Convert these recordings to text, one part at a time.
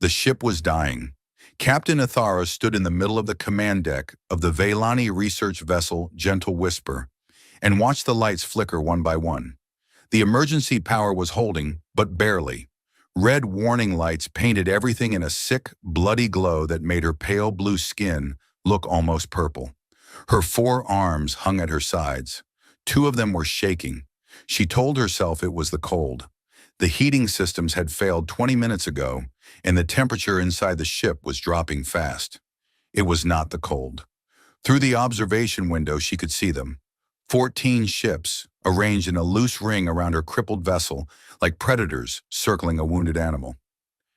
The ship was dying. Captain Ithara stood in the middle of the command deck of the Vailani research vessel Gentle Whisper and watched the lights flicker one by one. The emergency power was holding, but barely. Red warning lights painted everything in a sick, bloody glow that made her pale blue skin look almost purple. Her 4 arms hung at her sides. 2 of them were shaking. She told herself it was the cold. The heating systems had failed 20 minutes ago, and the temperature inside the ship was dropping fast. It was not the cold. Through the observation window she could see them. 14 ships, arranged in a loose ring around her crippled vessel, like predators circling a wounded animal.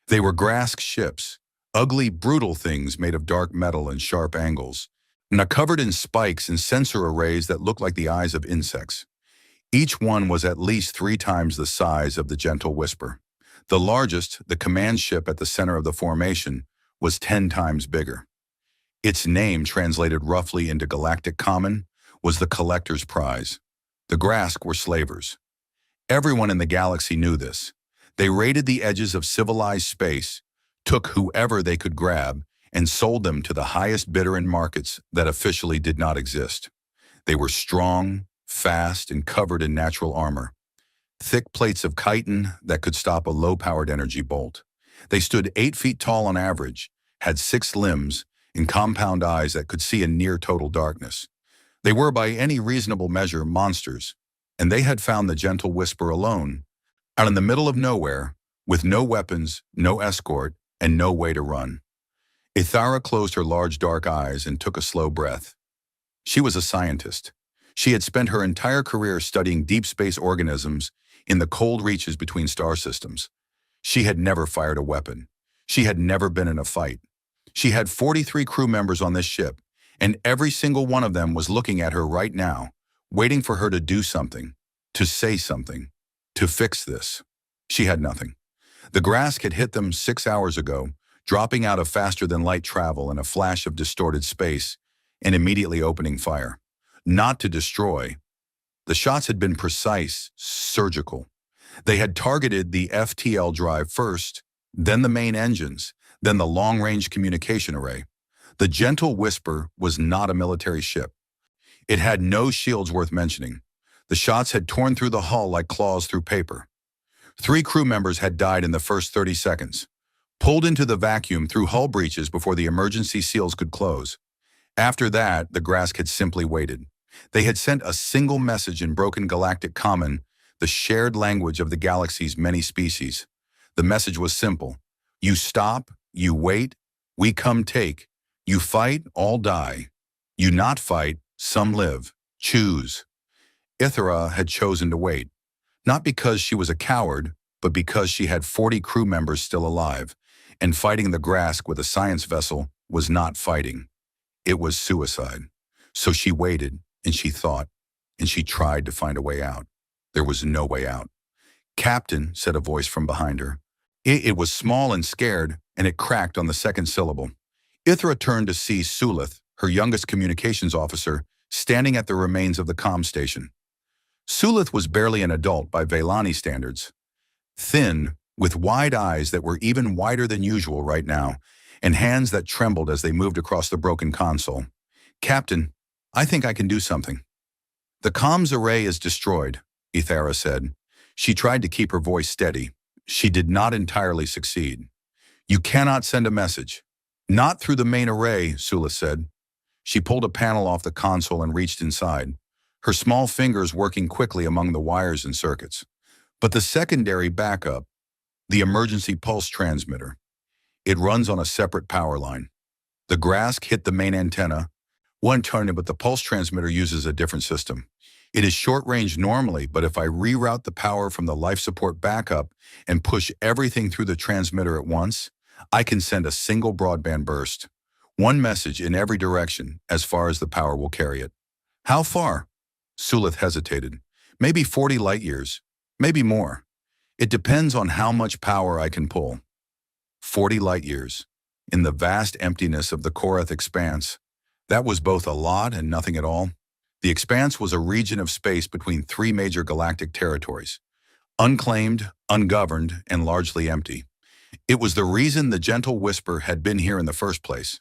They were Grask ships, ugly, brutal things made of dark metal and sharp angles, and covered in spikes and sensor arrays that looked like the eyes of insects. Each one was at least 3 times the size of the Gentle Whisper. The largest, the command ship at the center of the formation, was 10 times bigger. Its name, translated roughly into Galactic Common, was the Collector's Prize. The Grask were slavers. Everyone in the galaxy knew this. They raided the edges of civilized space, took whoever they could grab, and sold them to the highest bidder in markets that officially did not exist. They were strong, fast, and covered in natural armor. Thick plates of chitin that could stop a low-powered energy bolt. They stood 8 feet tall on average, had 6 limbs, and compound eyes that could see in near-total darkness. They were, by any reasonable measure, monsters, and they had found the Gentle Whisper alone, out in the middle of nowhere, with no weapons, no escort, and no way to run. Ithara closed her large dark eyes and took a slow breath. She was a scientist. She had spent her entire career studying deep space organisms in the cold reaches between star systems. She had never fired a weapon. She had never been in a fight. She had 43 crew members on this ship, and every single one of them was looking at her right now, waiting for her to do something, to say something, to fix this. She had nothing. The Grask had hit them 6 hours ago, dropping out of faster-than-light travel in a flash of distorted space and immediately opening fire. Not to destroy. The shots had been precise, surgical. They had targeted the FTL drive first, then the main engines, then the long-range communication array. The Gentle Whisper was not a military ship. It had no shields worth mentioning. The shots had torn through the hull like claws through paper. 3 crew members had died in the first 30 seconds, pulled into the vacuum through hull breaches before the emergency seals could close. After that, the Grask had simply waited. They had sent a single message in broken Galactic Common, the shared language of the galaxy's many species. The message was simple. You stop, you wait, we come take. You fight, all die. You not fight, some live. Choose. Ithara had chosen to wait, not because she was a coward, but because she had 40 crew members still alive, and fighting the Grask with a science vessel was not fighting. It was suicide. So she waited, and she thought, and she tried to find a way out. There was no way out. "Captain," said a voice from behind her. It was small and scared, and it cracked on the second syllable. Ithra turned to see Sulith, her youngest communications officer, standing at the remains of the comm station. Sulith was barely an adult by Vailani standards. Thin, with wide eyes that were even wider than usual right now, and hands that trembled as they moved across the broken console. "Captain, I think I can do something." "The comms array is destroyed," Ithara said. She tried to keep her voice steady. She did not entirely succeed. "You cannot send a message." "Not through the main array," Sulith said. She pulled a panel off the console and reached inside, her small fingers working quickly among the wires and circuits. "But the secondary backup, the emergency pulse transmitter, it runs on a separate power line. The Grask hit the main antenna, one turn, but the pulse transmitter uses a different system. It is short-range normally, but if I reroute the power from the life support backup and push everything through the transmitter at once, I can send a single broadband burst. One message in every direction, as far as the power will carry it." "How far?" Sulith hesitated. "Maybe 40 light years. Maybe more. It depends on how much power I can pull." 40 light years. In the vast emptiness of the Korath expanse. That was both a lot and nothing at all. The expanse was a region of space between 3 major galactic territories. Unclaimed, ungoverned, and largely empty. It was the reason the gentle whisper had been here in the first place.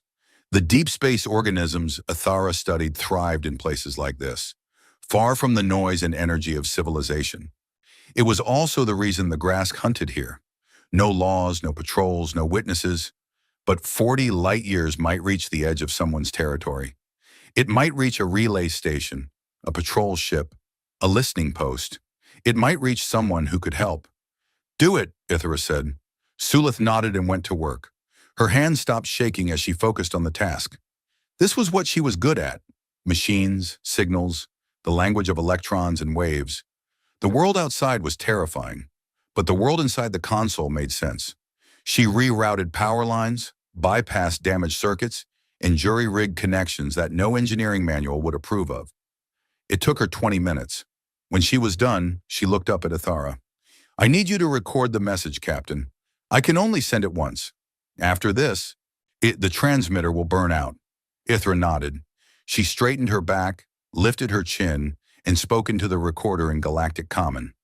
The deep space organisms Athara studied thrived in places like this, far from the noise and energy of civilization. It was also the reason the Grask hunted here. No laws, no patrols, no witnesses, but 40 light years might reach the edge of someone's territory. It might reach a relay station, a patrol ship, a listening post. It might reach someone who could help. Do it, Ithra said. Sulith nodded and went to work. Her hands stopped shaking as she focused on the task. This was what she was good at. Machines, signals, the language of electrons and waves. The world outside was terrifying, but the world inside the console made sense. She rerouted power lines, bypassed damaged circuits, and jury-rigged connections that no engineering manual would approve of. It took her 20 minutes. When she was done, she looked up at Athara. I need you to record the message, Captain. I can only send it once. After this, the transmitter will burn out. Ithra nodded. She straightened her back, lifted her chin, and spoke into the recorder in Galactic Common.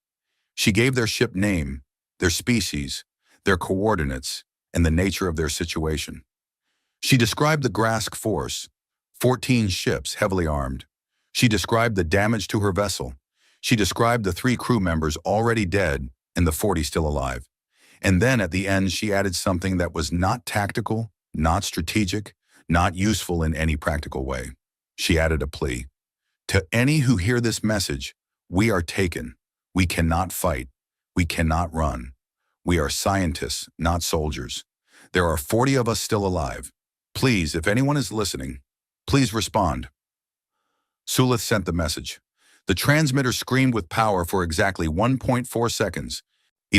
She gave their ship name, their species, their coordinates, and the nature of their situation. She described the Grask force, 14 ships heavily armed. She described the damage to her vessel. She described the 3 crew members already dead and the 40 still alive. And then at the end, she added something that was not tactical, not strategic, not useful in any practical way. She added a plea. To any who hear this message, we are taken. We cannot fight. We cannot run. We are scientists, not soldiers. There are 40 of us still alive. Please, if anyone is listening, please respond. Sulith sent the message. The transmitter screamed with power for exactly 1.4 seconds,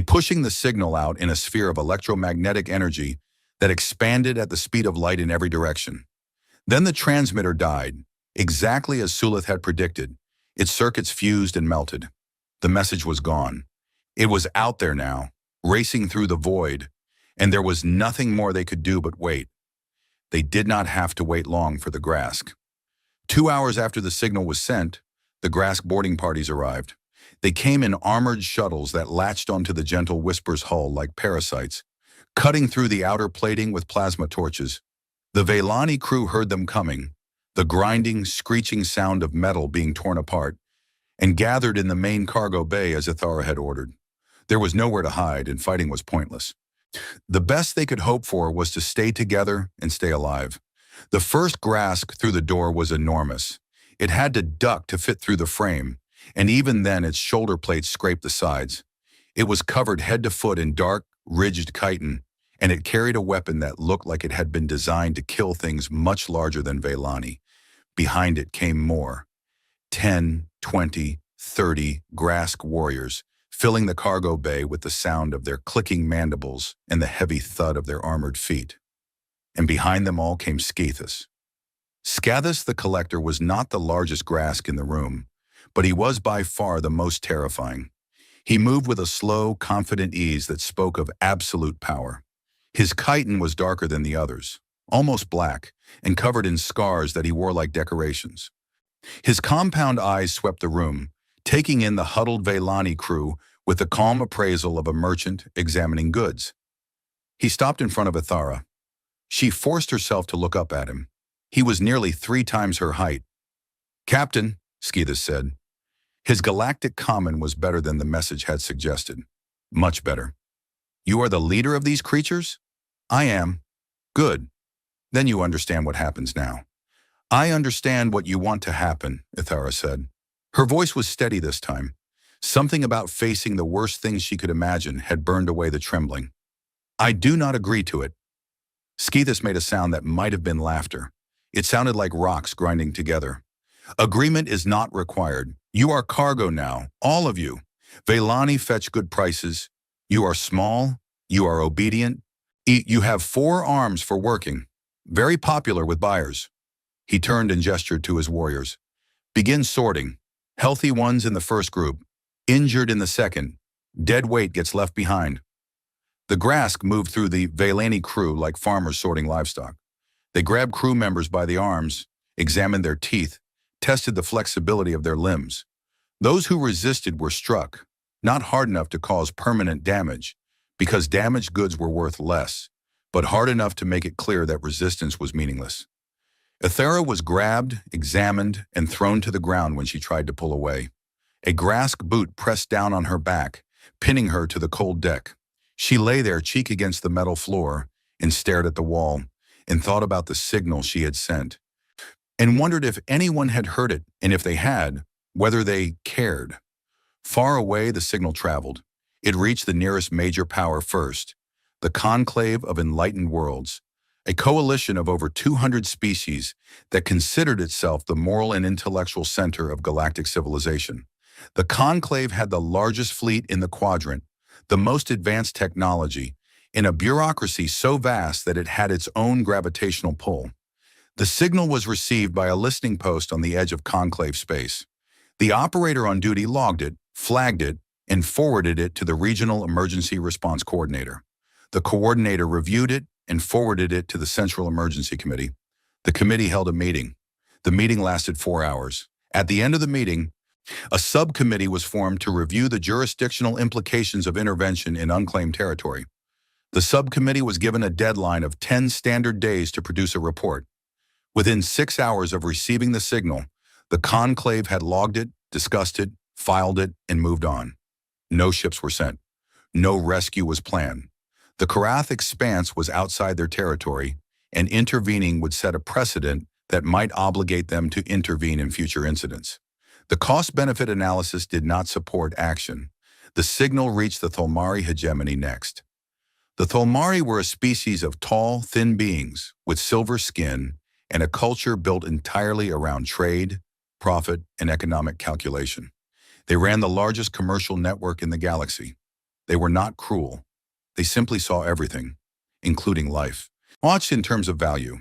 pushing the signal out in a sphere of electromagnetic energy that expanded at the speed of light in every direction. Then the transmitter died, exactly as Sulith had predicted. Its circuits fused and melted. The message was gone. It was out there now, racing through the void, and there was nothing more they could do but wait. They did not have to wait long for the Grask. 2 hours after the signal was sent, the Grask boarding parties arrived. They came in armored shuttles that latched onto the gentle Whisper's hull like parasites, cutting through the outer plating with plasma torches. The Vaylani crew heard them coming, the grinding, screeching sound of metal being torn apart, and gathered in the main cargo bay as Athara had ordered. There was nowhere to hide, and fighting was pointless. The best they could hope for was to stay together and stay alive. The first Grask through the door was enormous. It had to duck to fit through the frame, and even then its shoulder plates scraped the sides. It was covered head to foot in dark, rigid chitin, and it carried a weapon that looked like it had been designed to kill things much larger than Vaylani. Behind it came more. 10, 20, 30 Grask warriors, filling the cargo bay with the sound of their clicking mandibles and the heavy thud of their armored feet. And behind them all came Scathus. Scathus the Collector was not the largest Grask in the room, but he was by far the most terrifying. He moved with a slow, confident ease that spoke of absolute power. His chitin was darker than the others, almost black, and covered in scars that he wore like decorations. His compound eyes swept the room, taking in the huddled Vaylani crew with the calm appraisal of a merchant examining goods. He stopped in front of Athara. She forced herself to look up at him. He was nearly 3 times her height. Captain, Scathus said. His galactic common was better than the message had suggested. Much better. You are the leader of these creatures? I am. Good. Then you understand what happens now. I understand what you want to happen, Athara said. Her voice was steady this time. Something about facing the worst things she could imagine had burned away the trembling. I do not agree to it. Scathus made a sound that might have been laughter. It sounded like rocks grinding together. Agreement is not required. You are cargo now, all of you. Vaylani fetch good prices. You are small. You are obedient. You have 4 arms for working. Very popular with buyers. He turned and gestured to his warriors. Begin sorting. Healthy ones in the first group. Injured in the second. Dead weight gets left behind. The Grask moved through the Vaylani crew like farmers sorting livestock. They grabbed crew members by the arms, examined their teeth, tested the flexibility of their limbs. Those who resisted were struck, not hard enough to cause permanent damage, because damaged goods were worth less, but hard enough to make it clear that resistance was meaningless. Ethera was grabbed, examined, and thrown to the ground when she tried to pull away. A grass boot pressed down on her back, pinning her to the cold deck. She lay there, cheek against the metal floor, and stared at the wall, and thought about the signal she had sent, and wondered if anyone had heard it, and if they had, whether they cared. Far away, the signal traveled. It reached the nearest major power first, the Conclave of Enlightened Worlds, a coalition of over 200 species that considered itself the moral and intellectual center of galactic civilization. The Conclave had the largest fleet in the quadrant, the most advanced technology, and a bureaucracy so vast that it had its own gravitational pull. The signal was received by a listening post on the edge of Conclave space. The operator on duty logged it, flagged it, and forwarded it to the Regional Emergency Response Coordinator. The coordinator reviewed it and forwarded it to the Central Emergency Committee. The committee held a meeting. The meeting lasted 4 hours. At the end of the meeting, a subcommittee was formed to review the jurisdictional implications of intervention in unclaimed territory. The subcommittee was given a deadline of 10 standard days to produce a report. Within 6 hours of receiving the signal, the Conclave had logged it, discussed it, filed it, and moved on. No ships were sent. No rescue was planned. The Karath expanse was outside their territory, and intervening would set a precedent that might obligate them to intervene in future incidents. The cost-benefit analysis did not support action. The signal reached the Tholmari hegemony next. The Tholmari were a species of tall, thin beings with silver skin and a culture built entirely around trade, profit, and economic calculation. They ran the largest commercial network in the galaxy. They were not cruel. They simply saw everything, including life. Watched in terms of value.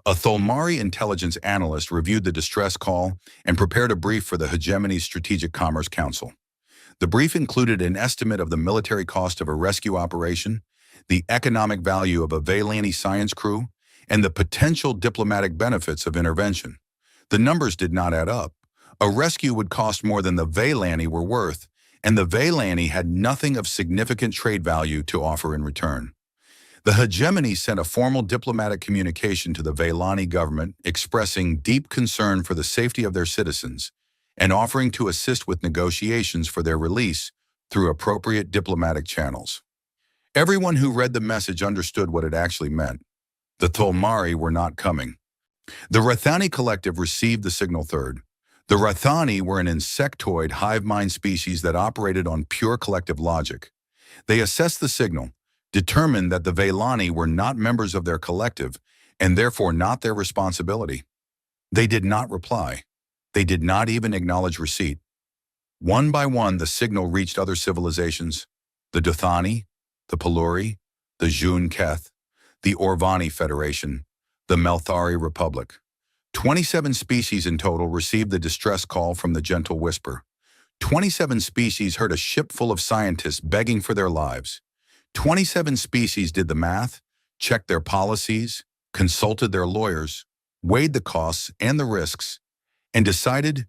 A Tholmari intelligence analyst reviewed the distress call and prepared a brief for the hegemony's Strategic Commerce Council. The brief included an estimate of the military cost of a rescue operation, the economic value of a Vaylani science crew, and the potential diplomatic benefits of intervention. The numbers did not add up. A rescue would cost more than the Vaylani were worth, and the Vaylani had nothing of significant trade value to offer in return. The hegemony sent a formal diplomatic communication to the Vaylani government expressing deep concern for the safety of their citizens and offering to assist with negotiations for their release through appropriate diplomatic channels. Everyone who read the message understood what it actually meant. The Tholmari were not coming. The Rathani collective received the signal third. The Rathani were an insectoid hive mind species that operated on pure collective logic. They assessed the signal, determined that the Vaylani were not members of their collective and therefore not their responsibility. They did not reply. They did not even acknowledge receipt. One by one, the signal reached other civilizations, the Dothani, the Peluri, the Jun Keth, the Orvani Federation, the Melthari Republic. 27 species in total received the distress call from the Gentle Whisper. 27 species heard a ship full of scientists begging for their lives. 27 species did the math, checked their policies, consulted their lawyers, weighed the costs and the risks, and decided,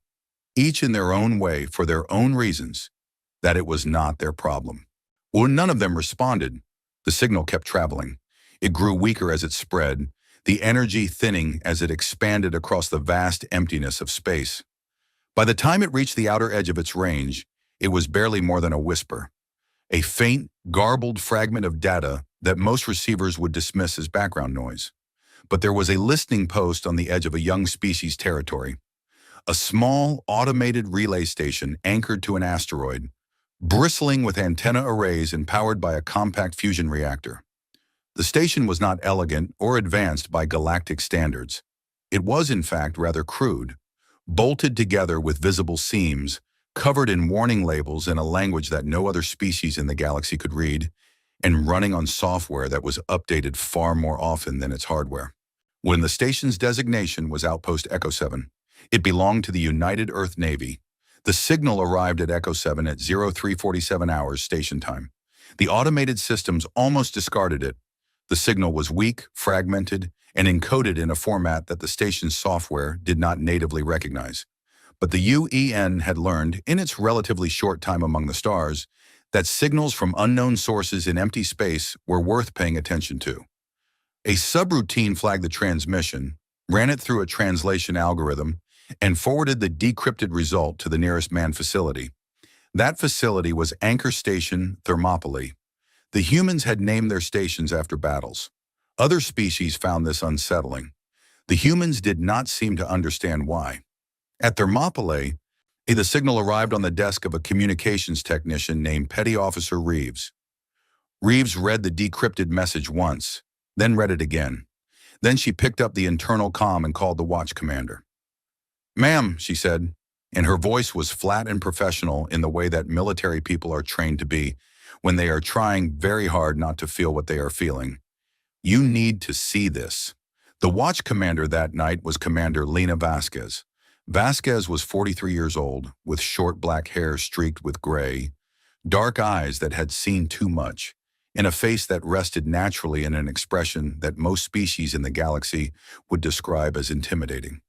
each in their own way for their own reasons, that it was not their problem. When none of them responded, the signal kept traveling. It grew weaker as it spread, the energy thinning as it expanded across the vast emptiness of space. By the time it reached the outer edge of its range, it was barely more than a whisper, a faint, garbled fragment of data that most receivers would dismiss as background noise. But there was a listening post on the edge of a young species territory, a small, automated relay station anchored to an asteroid, bristling with antenna arrays and powered by a compact fusion reactor. The station was not elegant or advanced by galactic standards. It was, in fact, rather crude, bolted together with visible seams, covered in warning labels in a language that no other species in the galaxy could read, and running on software that was updated far more often than its hardware. When the station's designation was Outpost Echo 7, it belonged to the United Earth Navy. The signal arrived at Echo 7 at 0347 hours station time. The automated systems almost discarded it. The signal was weak, fragmented, and encoded in a format that the station's software did not natively recognize. But the UEN had learned, in its relatively short time among the stars, that signals from unknown sources in empty space were worth paying attention to. A subroutine flagged the transmission, ran it through a translation algorithm, and forwarded the decrypted result to the nearest manned facility. That facility was Anchor Station Thermopylae. The humans had named their stations after battles. Other species found this unsettling. The humans did not seem to understand why. At Thermopylae, the signal arrived on the desk of a communications technician named Petty Officer Reeves. Reeves read the decrypted message once, then read it again. Then she picked up the internal comm and called the watch commander. "Ma'am," she said, and her voice was flat and professional in the way that military people are trained to be when they are trying very hard not to feel what they are feeling. "You need to see this." The watch commander that night was Commander Lena Vasquez. Vasquez was 43 years old, with short black hair streaked with gray, dark eyes that had seen too much, and a face that rested naturally in an expression that most species in the galaxy would describe as intimidating.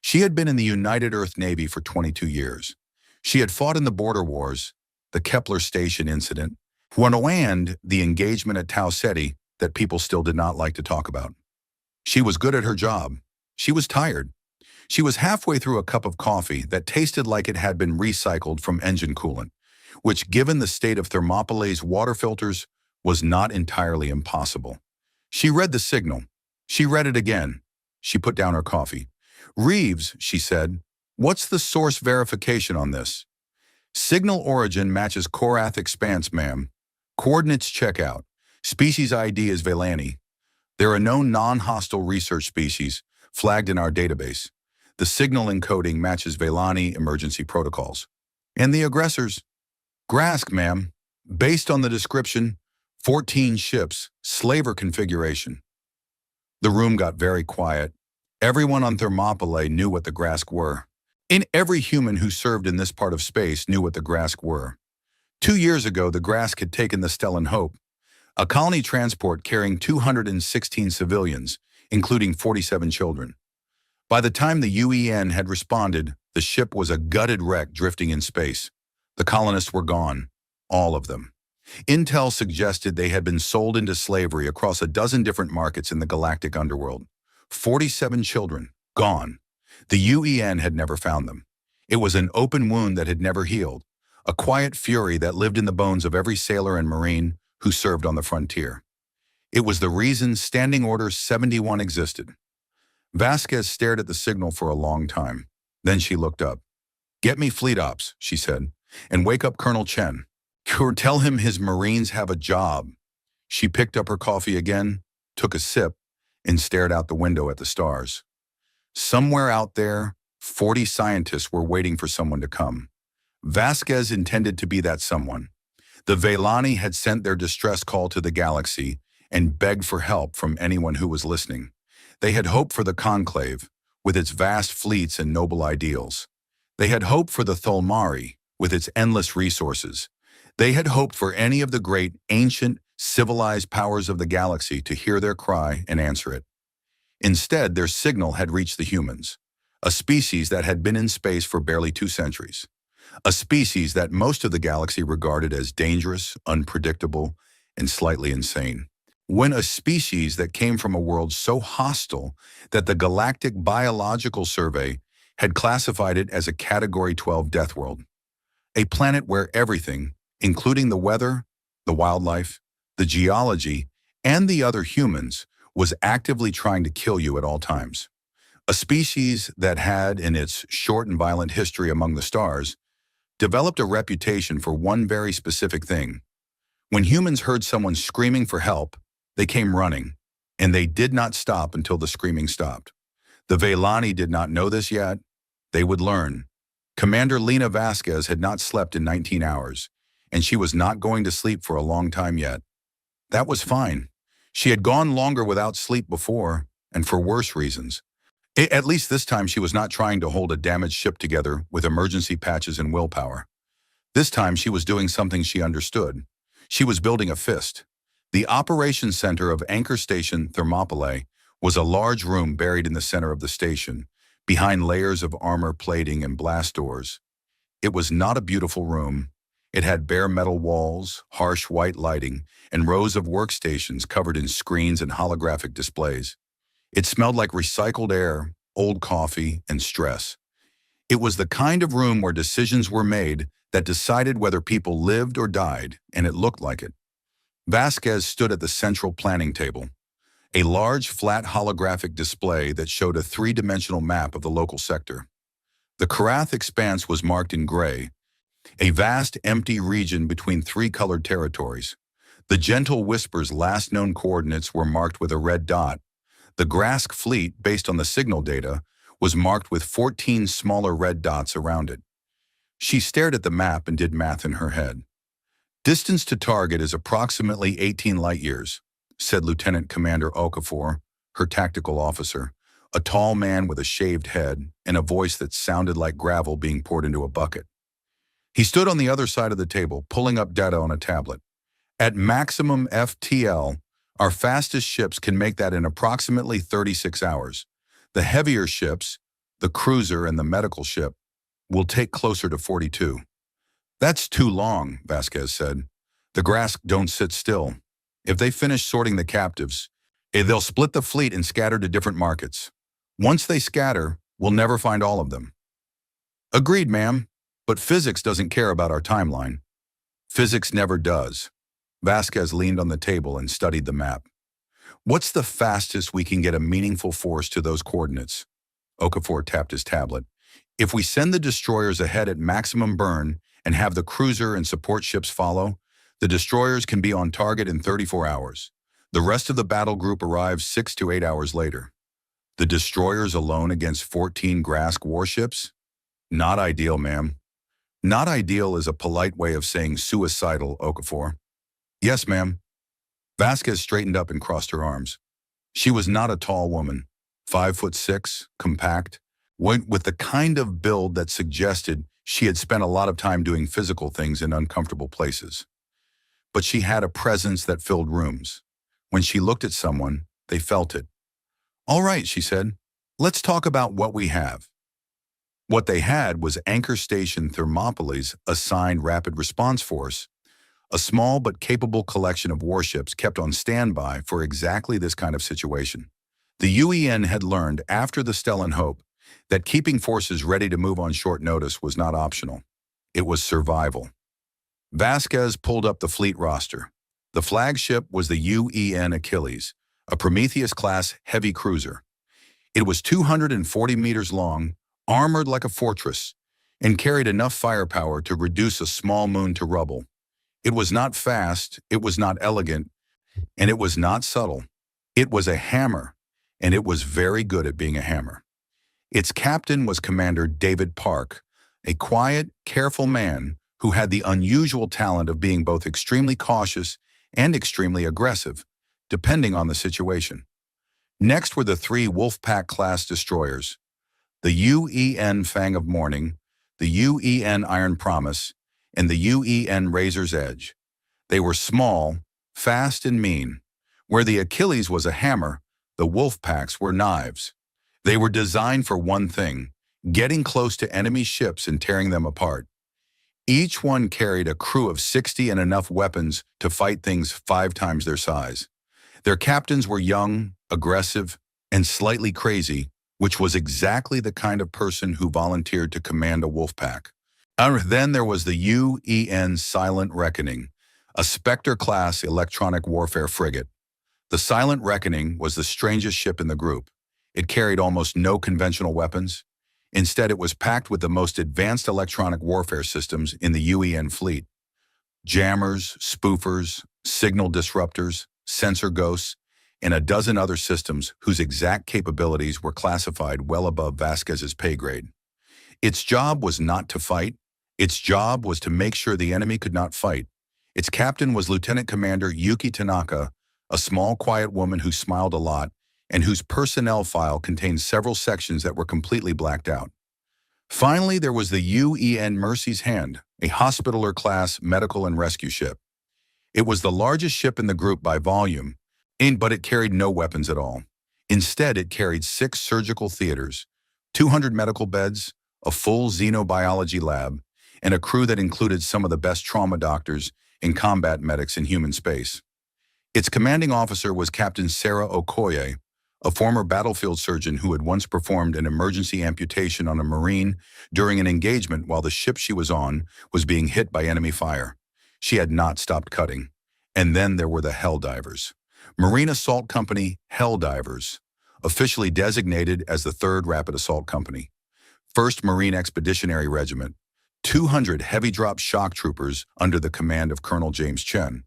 She had been in the United Earth Navy for 22 years. She had fought in the border wars, the Kepler Station incident, and the engagement at Tau Ceti that people still did not like to talk about. She was good at her job. She was tired. She was halfway through a cup of coffee that tasted like it had been recycled from engine coolant, which, given the state of Thermopylae's water filters, was not entirely impossible. She read the signal. She read it again. She put down her coffee. "Reeves," she said, "what's the source verification on this?" "Signal origin matches Korath expanse, ma'am. Coordinates check out. Species ID is Velani. There are no non-hostile research species flagged in our database. The signal encoding matches Velani emergency protocols. And the aggressors? Grask, ma'am. Based on the description, 14 ships, slaver configuration." The room got very quiet. Everyone on Thermopylae knew what the Grask were. And every human who served in this part of space knew what the Grask were. 2 years ago, the Grask had taken the Stellan Hope, a colony transport carrying 216 civilians, including 47 children. By the time the UEN had responded, the ship was a gutted wreck drifting in space. The colonists were gone, all of them. Intel suggested they had been sold into slavery across a dozen different markets in the galactic underworld. 47 children, gone. The UEN had never found them. It was an open wound that had never healed, a quiet fury that lived in the bones of every sailor and Marine who served on the frontier. It was the reason Standing Order 71 existed. Vasquez stared at the signal for a long time. Then she looked up. "Get me fleet ops," she said, "and wake up Colonel Chen. Or tell him his Marines have a job." She picked up her coffee again, took a sip, and stared out the window at the stars. Somewhere out there, 40 scientists were waiting for someone to come. Vasquez intended to be that someone. The Velani had sent their distress call to the galaxy and begged for help from anyone who was listening. They had hoped for the Conclave, with its vast fleets and noble ideals. They had hoped for the Tholmari, with its endless resources. They had hoped for any of the great, ancient, civilized powers of the galaxy to hear their cry and answer it. Instead, their signal had reached the humans, a species that had been in space for barely 2 centuries. A species that most of the galaxy regarded as dangerous, unpredictable, and slightly insane. When a species that came from a world so hostile that the Galactic Biological Survey had classified it as a Category 12 death world. A planet where everything, including the weather, the wildlife, the geology, and the other humans, was actively trying to kill you at all times. A species that had, in its short and violent history among the stars, developed a reputation for one very specific thing. When humans heard someone screaming for help, they came running, and they did not stop until the screaming stopped. The Velani did not know this yet. They would learn. Commander Lena Vasquez had not slept in 19 hours, and she was not going to sleep for a long time yet. That was fine. She had gone longer without sleep before, and for worse reasons. At least this time she was not trying to hold a damaged ship together with emergency patches and willpower. This time she was doing something she understood. She was building a fist. The operations center of Anchor Station Thermopylae was a large room buried in the center of the station, behind layers of armor plating and blast doors. It was not a beautiful room. It had bare metal walls, harsh white lighting, and rows of workstations covered in screens and holographic displays. It smelled like recycled air, old coffee, and stress. It was the kind of room where decisions were made that decided whether people lived or died, and it looked like it. Vasquez stood at the central planning table, a large flat holographic display that showed a three-dimensional map of the local sector. The Karath expanse was marked in gray, a vast empty region between three colored territories. The Gentle Whisper's last known coordinates were marked with a red dot. The Grask fleet, based on the signal data, was marked with 14 smaller red dots around it. She stared at the map and did math in her head. Distance to target is approximately 18 light-years, said Lieutenant Commander Okafor, her tactical officer, a tall man with a shaved head and a voice that sounded like gravel being poured into a bucket. He stood on the other side of the table, pulling up data on a tablet. At maximum FTL, our fastest ships can make that in approximately 36 hours. The heavier ships, the cruiser and the medical ship, will take closer to 42. That's too long, Vasquez said. The Grask don't sit still. If they finish sorting the captives, they'll split the fleet and scatter to different markets. Once they scatter, we'll never find all of them. Agreed, ma'am, but physics doesn't care about our timeline. Physics never does. Vasquez leaned on the table and studied the map. What's the fastest we can get a meaningful force to those coordinates? Okafor tapped his tablet. If we send the destroyers ahead at maximum burn and have the cruiser and support ships follow, the destroyers can be on target in 34 hours. The rest of the battle group arrives 6 to 8 hours later. The destroyers alone against 14 Grask warships? Not ideal, ma'am. Not ideal is a polite way of saying suicidal, Okafor. Yes, ma'am. Vasquez straightened up and crossed her arms. She was not a tall woman, 5'6", compact, with the kind of build that suggested she had spent a lot of time doing physical things in uncomfortable places. But she had a presence that filled rooms. When she looked at someone, they felt it. All right, she said, let's talk about what we have. What they had was Anchor Station Thermopylae's assigned Rapid Response Force, a small but capable collection of warships kept on standby for exactly this kind of situation. The UEN had learned after the Stellan Hope that keeping forces ready to move on short notice was not optional. It was survival. Vasquez pulled up the fleet roster. The flagship was the UEN Achilles, a Prometheus-class heavy cruiser. It was 240 meters long, armored like a fortress, and carried enough firepower to reduce a small moon to rubble. It was not fast, it was not elegant, and it was not subtle. It was a hammer, and it was very good at being a hammer. Its captain was Commander David Park, a quiet, careful man who had the unusual talent of being both extremely cautious and extremely aggressive, depending on the situation. Next were the three Wolfpack-class destroyers, the UEN Fang of Morning, the UEN Iron Promise, and the UEN Razor's Edge. They were small, fast, and mean. Where the Achilles was a hammer, the Wolfpacks were knives. They were designed for one thing, getting close to enemy ships and tearing them apart. Each one carried a crew of 60 and enough weapons to fight things 5 times their size. Their captains were young, aggressive, and slightly crazy, which was exactly the kind of person who volunteered to command a Wolfpack. Then there was the UEN Silent Reckoning, a Spectre-class electronic warfare frigate. The Silent Reckoning was the strangest ship in the group. It carried almost no conventional weapons. Instead, it was packed with the most advanced electronic warfare systems in the UEN fleet. Jammers, spoofers, signal disruptors, sensor ghosts, and a dozen other systems whose exact capabilities were classified well above Vasquez's pay grade. Its job was not to fight. Its job was to make sure the enemy could not fight. Its captain was Lieutenant Commander Yuki Tanaka, a small, quiet woman who smiled a lot and whose personnel file contained several sections that were completely blacked out. Finally, there was the UEN Mercy's Hand, a Hospitaller-class medical and rescue ship. It was the largest ship in the group by volume, but it carried no weapons at all. Instead, it carried 6 surgical theaters, 200 medical beds, a full xenobiology lab, and a crew that included some of the best trauma doctors and combat medics in human space. Its commanding officer was Captain Sarah Okoye, a former battlefield surgeon who had once performed an emergency amputation on a Marine during an engagement while the ship she was on was being hit by enemy fire. She had not stopped cutting. And then there were the Helldivers. Marine Assault Company Helldivers, officially designated as the 3rd Rapid Assault Company. 1st Marine Expeditionary Regiment, 200 heavy-drop shock troopers under the command of Colonel James Chen.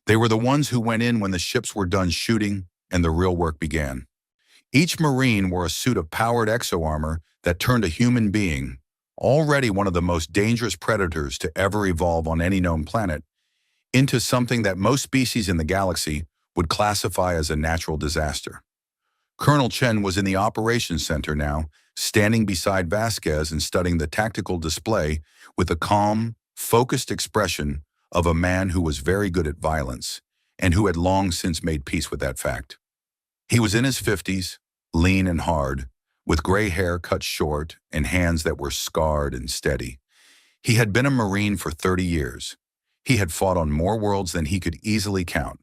They were the ones who went in when the ships were done shooting and the real work began. Each Marine wore a suit of powered exo-armor that turned a human being, already one of the most dangerous predators to ever evolve on any known planet, into something that most species in the galaxy would classify as a natural disaster. Colonel Chen was in the operations center now, standing beside Vasquez and studying the tactical display with a calm, focused expression of a man who was very good at violence and who had long since made peace with that fact. He was in his 50s, lean and hard, with gray hair cut short and hands that were scarred and steady. He had been a Marine for 30 years. He had fought on more worlds than he could easily count.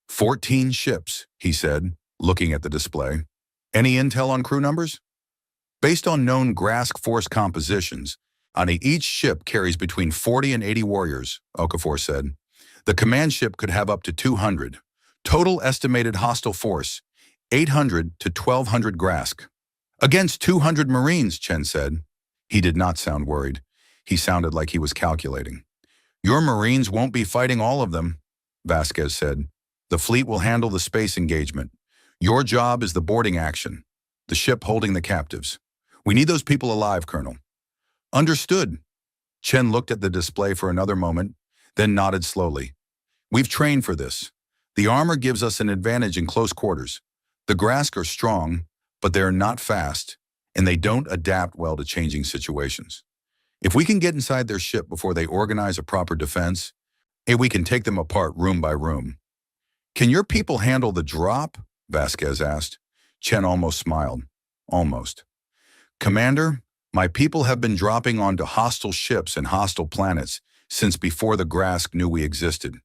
14 ships, he said, looking at the display. Any intel on crew numbers? Based on known Grask force compositions, each ship carries between 40 and 80 warriors, Okafor said. The command ship could have up to 200. Total estimated hostile force, 800 to 1,200 Grask. Against 200 Marines, Chen said. He did not sound worried. He sounded like he was calculating. Your Marines won't be fighting all of them, Vasquez said. The fleet will handle the space engagement. Your job is the boarding action, the ship holding the captives. We need those people alive, Colonel. Understood. Chen looked at the display for another moment, then nodded slowly. We've trained for this. The armor gives us an advantage in close quarters. The Grask are strong, but they're not fast, and they don't adapt well to changing situations. If we can get inside their ship before they organize a proper defense, we can take them apart room by room. Can your people handle the drop? Vasquez asked. Chen almost smiled. Almost. Commander, my people have been dropping onto hostile ships and hostile planets since before the Grask knew we existed.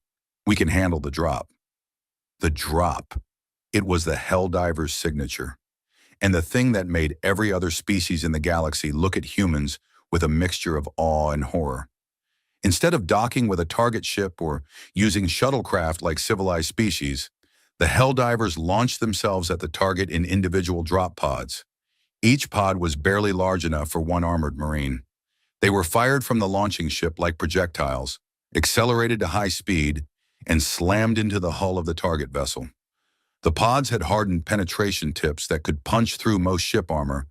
We can handle the drop. The drop. It was the Helldiver's signature, and the thing that made every other species in the galaxy look at humans with a mixture of awe and horror. Instead of docking with a target ship or using shuttlecraft like civilized species, the Helldivers launched themselves at the target in individual drop pods. Each pod was barely large enough for one armored Marine. They were fired from the launching ship like projectiles, accelerated to high speed, and slammed into the hull of the target vessel. The pods had hardened penetration tips that could punch through most ship armor,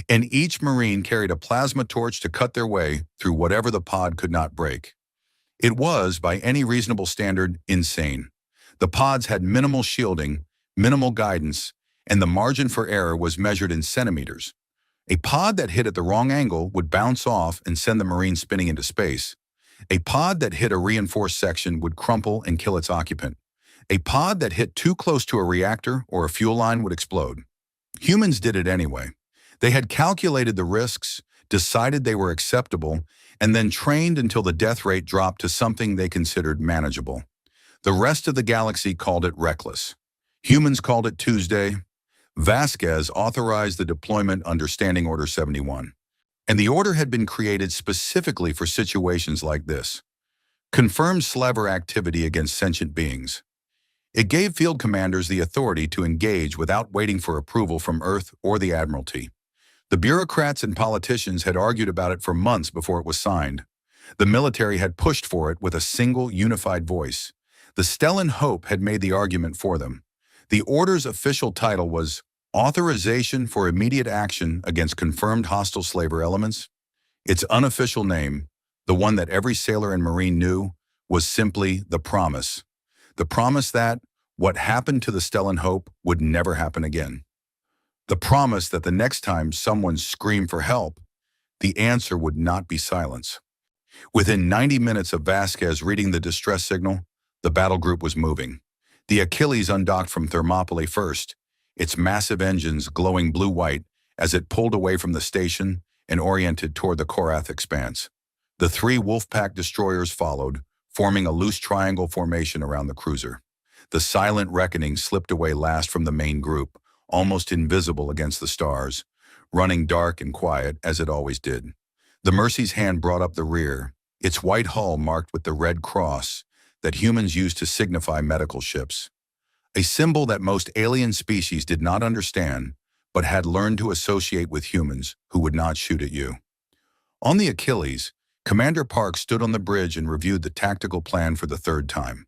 and each Marine carried a plasma torch to cut their way through whatever the pod could not break. It was, by any reasonable standard, insane. The pods had minimal shielding, minimal guidance, and the margin for error was measured in centimeters. A pod that hit at the wrong angle would bounce off and send the Marine spinning into space. A pod that hit a reinforced section would crumple and kill its occupant. A pod that hit too close to a reactor or a fuel line would explode. Humans did it anyway. They had calculated the risks, decided they were acceptable, and then trained until the death rate dropped to something they considered manageable. The rest of the galaxy called it reckless. Humans called it Tuesday. Vasquez authorized the deployment under Standing Order 71. And the order had been created specifically for situations like this. Confirmed Slaver activity against sentient beings. It gave field commanders the authority to engage without waiting for approval from Earth or the Admiralty. The bureaucrats and politicians had argued about it for months before it was signed. The military had pushed for it with a single, unified voice. The Stellan Hope had made the argument for them. The order's official title was Authorization for Immediate Action Against Confirmed Hostile Slaver Elements. Its unofficial name, the one that every sailor and Marine knew, was simply the promise. The promise that what happened to the Stellan Hope would never happen again. The promise that the next time someone screamed for help, the answer would not be silence. Within 90 minutes of Vasquez reading the distress signal, the battle group was moving. The Achilles undocked from Thermopylae first, its massive engines glowing blue-white as it pulled away from the station and oriented toward the Korath expanse. The three Wolfpack destroyers followed, forming a loose triangle formation around the cruiser. The silent reckoning slipped away last from the main group, almost invisible against the stars, running dark and quiet as it always did. The Mercy's hand brought up the rear, its white hull marked with the red cross that humans used to signify medical ships. A symbol that most alien species did not understand, but had learned to associate with humans who would not shoot at you. On the Achilles, Commander Park stood on the bridge and reviewed the tactical plan for the third time.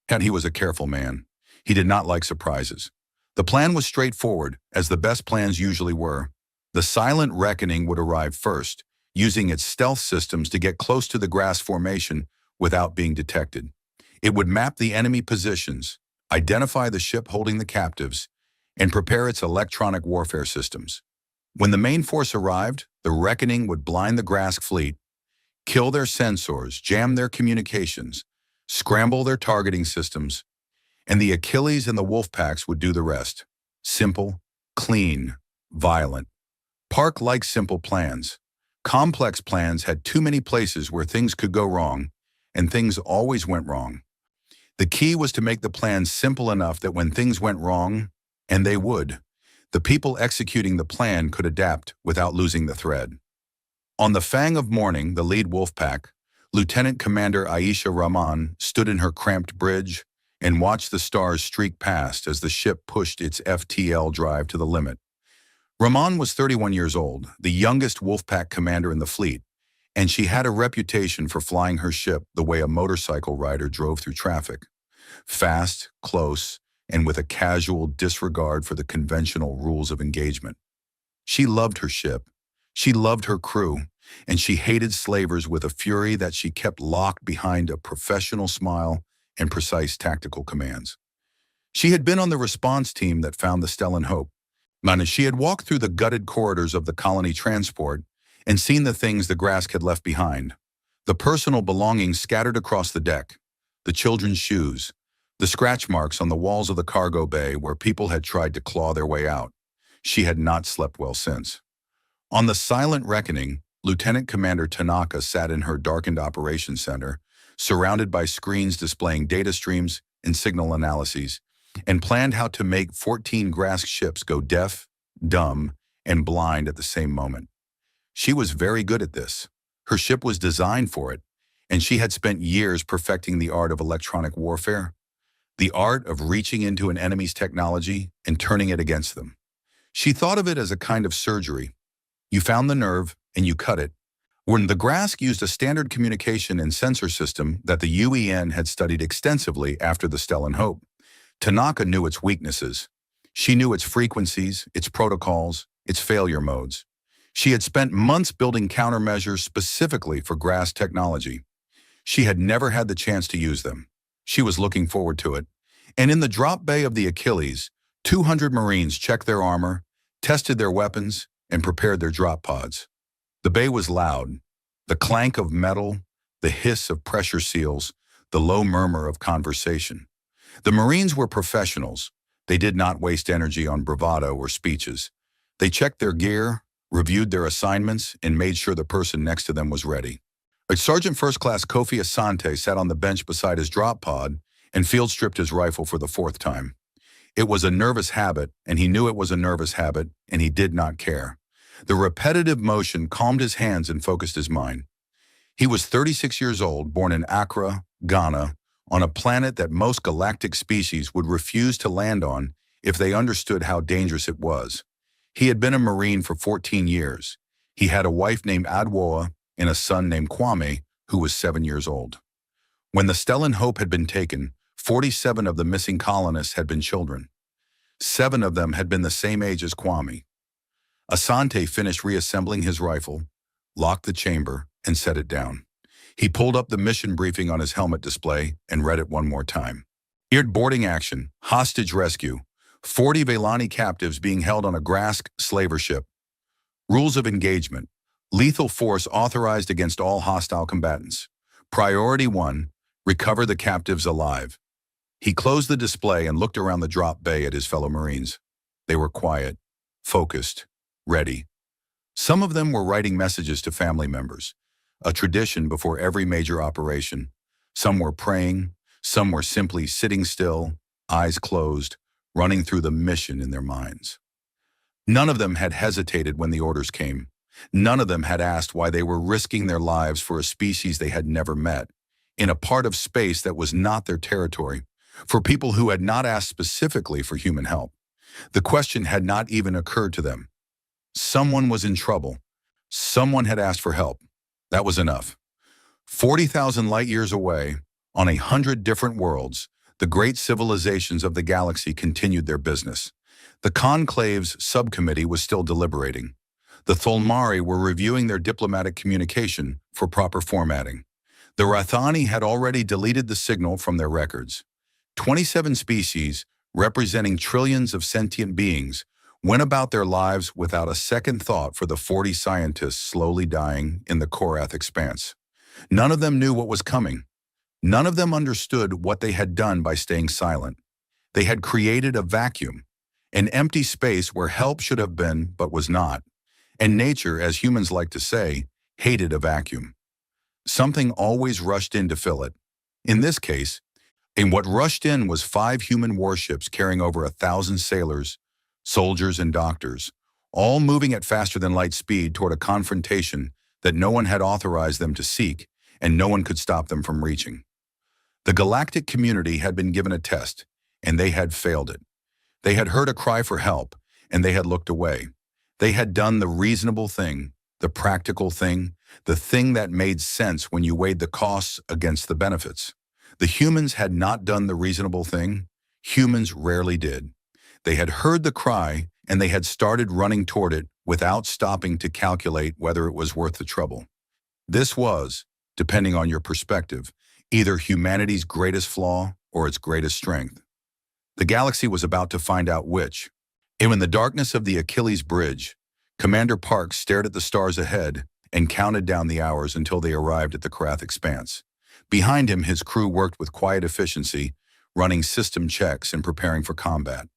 And he was a careful man. He did not like surprises. The plan was straightforward, as the best plans usually were. The silent reckoning would arrive first, using its stealth systems to get close to the grass formation without being detected. It would map the enemy positions, identify the ship holding the captives, and prepare its electronic warfare systems. When the main force arrived, the reckoning would blind the Grask fleet, kill their sensors, jam their communications, scramble their targeting systems, and the Achilles and the Wolfpacks would do the rest. Simple, clean, violent. Park liked simple plans. Complex plans had too many places where things could go wrong, and things always went wrong. The key was to make the plan simple enough that when things went wrong, and they would, the people executing the plan could adapt without losing the thread. On the fang of morning, the lead Wolfpack, Lieutenant Commander Aisha Rahman stood in her cramped bridge and watched the stars streak past as the ship pushed its FTL drive to the limit. Rahman was 31 years old, the youngest Wolfpack commander in the fleet, and she had a reputation for flying her ship the way a motorcycle rider drove through traffic. Fast, close, and with a casual disregard for the conventional rules of engagement. She loved her ship. She loved her crew, and she hated slavers with a fury that she kept locked behind a professional smile and precise tactical commands. She had been on the response team that found the Stellan Hope, and she had walked through the gutted corridors of the colony transport and seen the things the Grask had left behind. The personal belongings scattered across the deck, the children's shoes, the scratch marks on the walls of the cargo bay where people had tried to claw their way out. She had not slept well since. On the silent reckoning, Lieutenant Commander Tanaka sat in her darkened operations center, surrounded by screens displaying data streams and signal analyses, and planned how to make 14 Grask ships go deaf, dumb, and blind at the same moment. She was very good at this. Her ship was designed for it, and she had spent years perfecting the art of electronic warfare, the art of reaching into an enemy's technology and turning it against them. She thought of it as a kind of surgery. You found the nerve, and you cut it. When the Grask used a standard communication and sensor system that the UEN had studied extensively after the Stellan Hope, Tanaka knew its weaknesses. She knew its frequencies, its protocols, its failure modes. She had spent months building countermeasures specifically for Grask technology. She had never had the chance to use them. She was looking forward to it. And in the drop bay of the Achilles, 200 Marines checked their armor, tested their weapons, and prepared their drop pods. The bay was loud. The clank of metal, the hiss of pressure seals, the low murmur of conversation. The Marines were professionals. They did not waste energy on bravado or speeches. They checked their gear, reviewed their assignments, and made sure the person next to them was ready. Sergeant First Class Kofi Asante sat on the bench beside his drop pod and field-stripped his rifle for the fourth time. It was a nervous habit, and he knew it was a nervous habit, and he did not care. The repetitive motion calmed his hands and focused his mind. He was 36 years old, born in Accra, Ghana, on a planet that most galactic species would refuse to land on if they understood how dangerous it was. He had been a Marine for 14 years. He had a wife named Adwoa and a son named Kwame, who was 7 years old. When the Stellan Hope had been taken, 47 of the missing colonists had been children. 7 of them had been the same age as Kwame. Asante finished reassembling his rifle, locked the chamber, and set it down. He pulled up the mission briefing on his helmet display and read it one more time. Eared boarding action, hostage rescue, 40 Velani captives being held on a Grask slaver ship. Rules of engagement, lethal force authorized against all hostile combatants. Priority 1, recover the captives alive. He closed the display and looked around the drop bay at his fellow Marines. They were quiet, focused, ready. Some of them were writing messages to family members. a tradition before every major operation. Some were praying, some were simply sitting still, eyes closed, running through the mission in their minds. None of them had hesitated when the orders came. None of them had asked why they were risking their lives for a species they had never met, in a part of space that was not their territory, for people who had not asked specifically for human help. The question had not even occurred to them. Someone was in trouble. Someone had asked for help. That was enough. 40,000 light years away, on 100 different worlds, the great civilizations of the galaxy continued their business. The Conclave's subcommittee was still deliberating. The Tholmari were reviewing their diplomatic communication for proper formatting. The Rathani had already deleted the signal from their records. 27 species, representing trillions of sentient beings, went about their lives without a second thought for the 40 scientists slowly dying in the Korath expanse. None of them knew what was coming. None of them understood what they had done by staying silent. They had created a vacuum, an empty space where help should have been but was not. And nature, as humans like to say, hated a vacuum. Something always rushed in to fill it. In this case, what rushed in was 5 human warships carrying over 1,000 sailors, soldiers, and doctors, all moving at faster than light speed toward a confrontation that no one had authorized them to seek and no one could stop them from reaching. The galactic community had been given a test, and they had failed it. They had heard a cry for help, and they had looked away. They had done the reasonable thing, the practical thing, the thing that made sense when you weighed the costs against the benefits. The humans had not done the reasonable thing. Humans rarely did. They had heard the cry, and they had started running toward it without stopping to calculate whether it was worth the trouble. This was, depending on your perspective, either humanity's greatest flaw or its greatest strength. The galaxy was about to find out which. And in the darkness of the Achilles Bridge, Commander Park stared at the stars ahead and counted down the hours until they arrived at the Korath expanse. Behind him, his crew worked with quiet efficiency, running system checks and preparing for combat.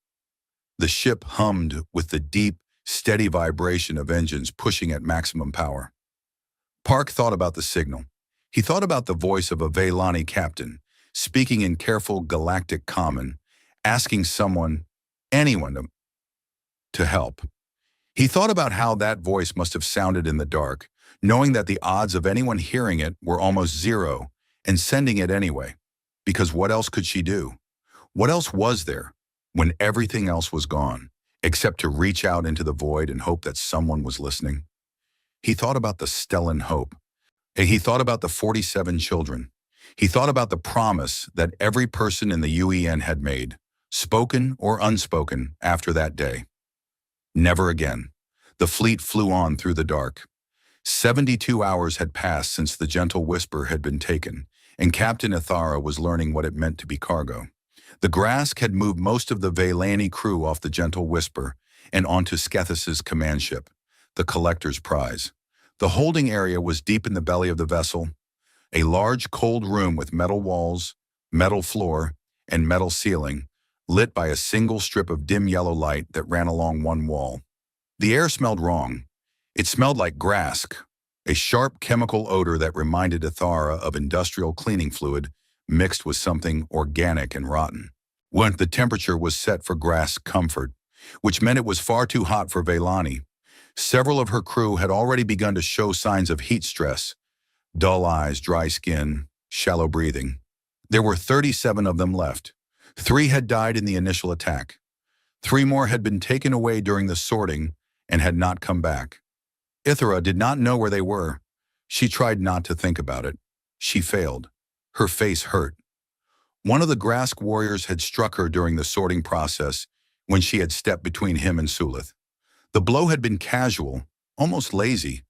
The ship hummed with the deep, steady vibration of engines pushing at maximum power. Park thought about the signal. He thought about the voice of a Vaylani captain, speaking in careful galactic common, asking someone, anyone, to help. He thought about how that voice must have sounded in the dark, knowing that the odds of anyone hearing it were almost zero, and sending it anyway. Because what else could she do? What else was there when everything else was gone, except to reach out into the void and hope that someone was listening? He thought about the Stellan hope. He thought about the 47 children. He thought about the promise that every person in the UEN had made, spoken or unspoken, after that day. Never again. The fleet flew on through the dark. 72 hours had passed since the Gentle Whisper had been taken, and Captain Ithara was learning what it meant to be cargo. The Grask had moved most of the Vaylani crew off the Gentle Whisper and onto Skethus's command ship, the Collector's Prize. The holding area was deep in the belly of the vessel, a large cold room with metal walls, metal floor, and metal ceiling, lit by a single strip of dim yellow light that ran along one wall. The air smelled wrong. It smelled like grask, a sharp chemical odor that reminded Ithara of industrial cleaning fluid mixed with something organic and rotten. When the temperature was set for grask comfort, which meant it was far too hot for Vaylani. Several of her crew had already begun to show signs of heat stress, dull eyes, dry skin, shallow breathing. There were 37 of them left. 3 had died in the initial attack. 3 more had been taken away during the sorting and had not come back. Ithara did not know where they were. She tried not to think about it. She failed. Her face hurt. One of the Grask warriors had struck her during the sorting process when she had stepped between him and Sulith. The blow had been casual, almost lazy,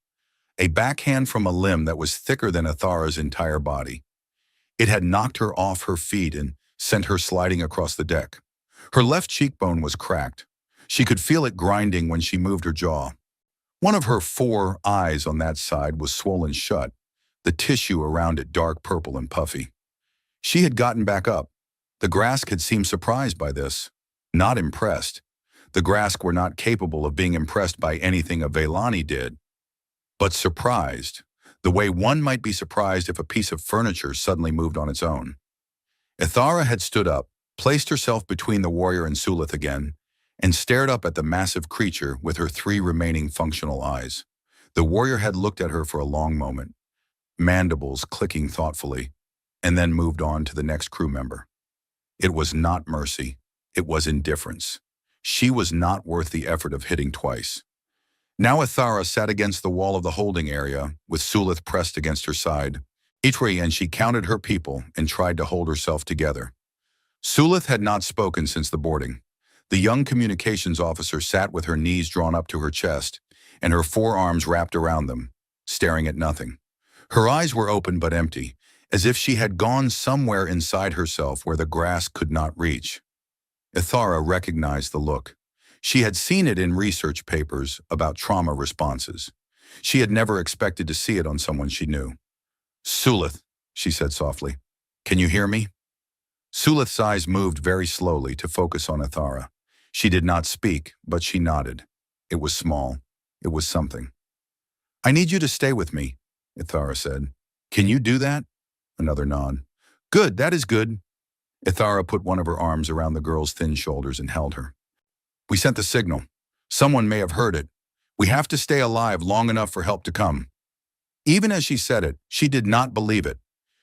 a backhand from a limb that was thicker than Ithara's entire body. It had knocked her off her feet and sent her sliding across the deck. Her left cheekbone was cracked. She could feel it grinding when she moved her jaw. One of her 4 eyes on that side was swollen shut, the tissue around it dark purple and puffy. She had gotten back up. The Grask had seemed surprised by this, not impressed. The Grask were not capable of being impressed by anything a Vaylani did, but surprised. the way one might be surprised if a piece of furniture suddenly moved on its own. Ithara had stood up, placed herself between the warrior and Sulith again, and stared up at the massive creature with her 3 remaining functional eyes. The warrior had looked at her for a long moment, mandibles clicking thoughtfully, and then moved on to the next crew member. It was not mercy. It was indifference. She was not worth the effort of hitting twice. Now Ithara sat against the wall of the holding area, with Sulith pressed against her side. And she counted her people and tried to hold herself together. Sulith had not spoken since the boarding. The young communications officer sat with her knees drawn up to her chest and her forearms wrapped around them, staring at nothing. Her eyes were open but empty, as if she had gone somewhere inside herself where the grass could not reach. Ithara recognized the look. She had seen it in research papers about trauma responses. She had never expected to see it on someone she knew. "Sulith," she said softly, "can you hear me?" Sulith's eyes moved very slowly to focus on Ithara. She did not speak, but she nodded. It was small. It was something. "I need you to stay with me," Ithara said. "Can you do that?" Another nod. "Good, that is good." Ithara put one of her arms around the girl's thin shoulders and held her. "We sent the signal. Someone may have heard it. We have to stay alive long enough for help to come." Even as she said it, she did not believe it.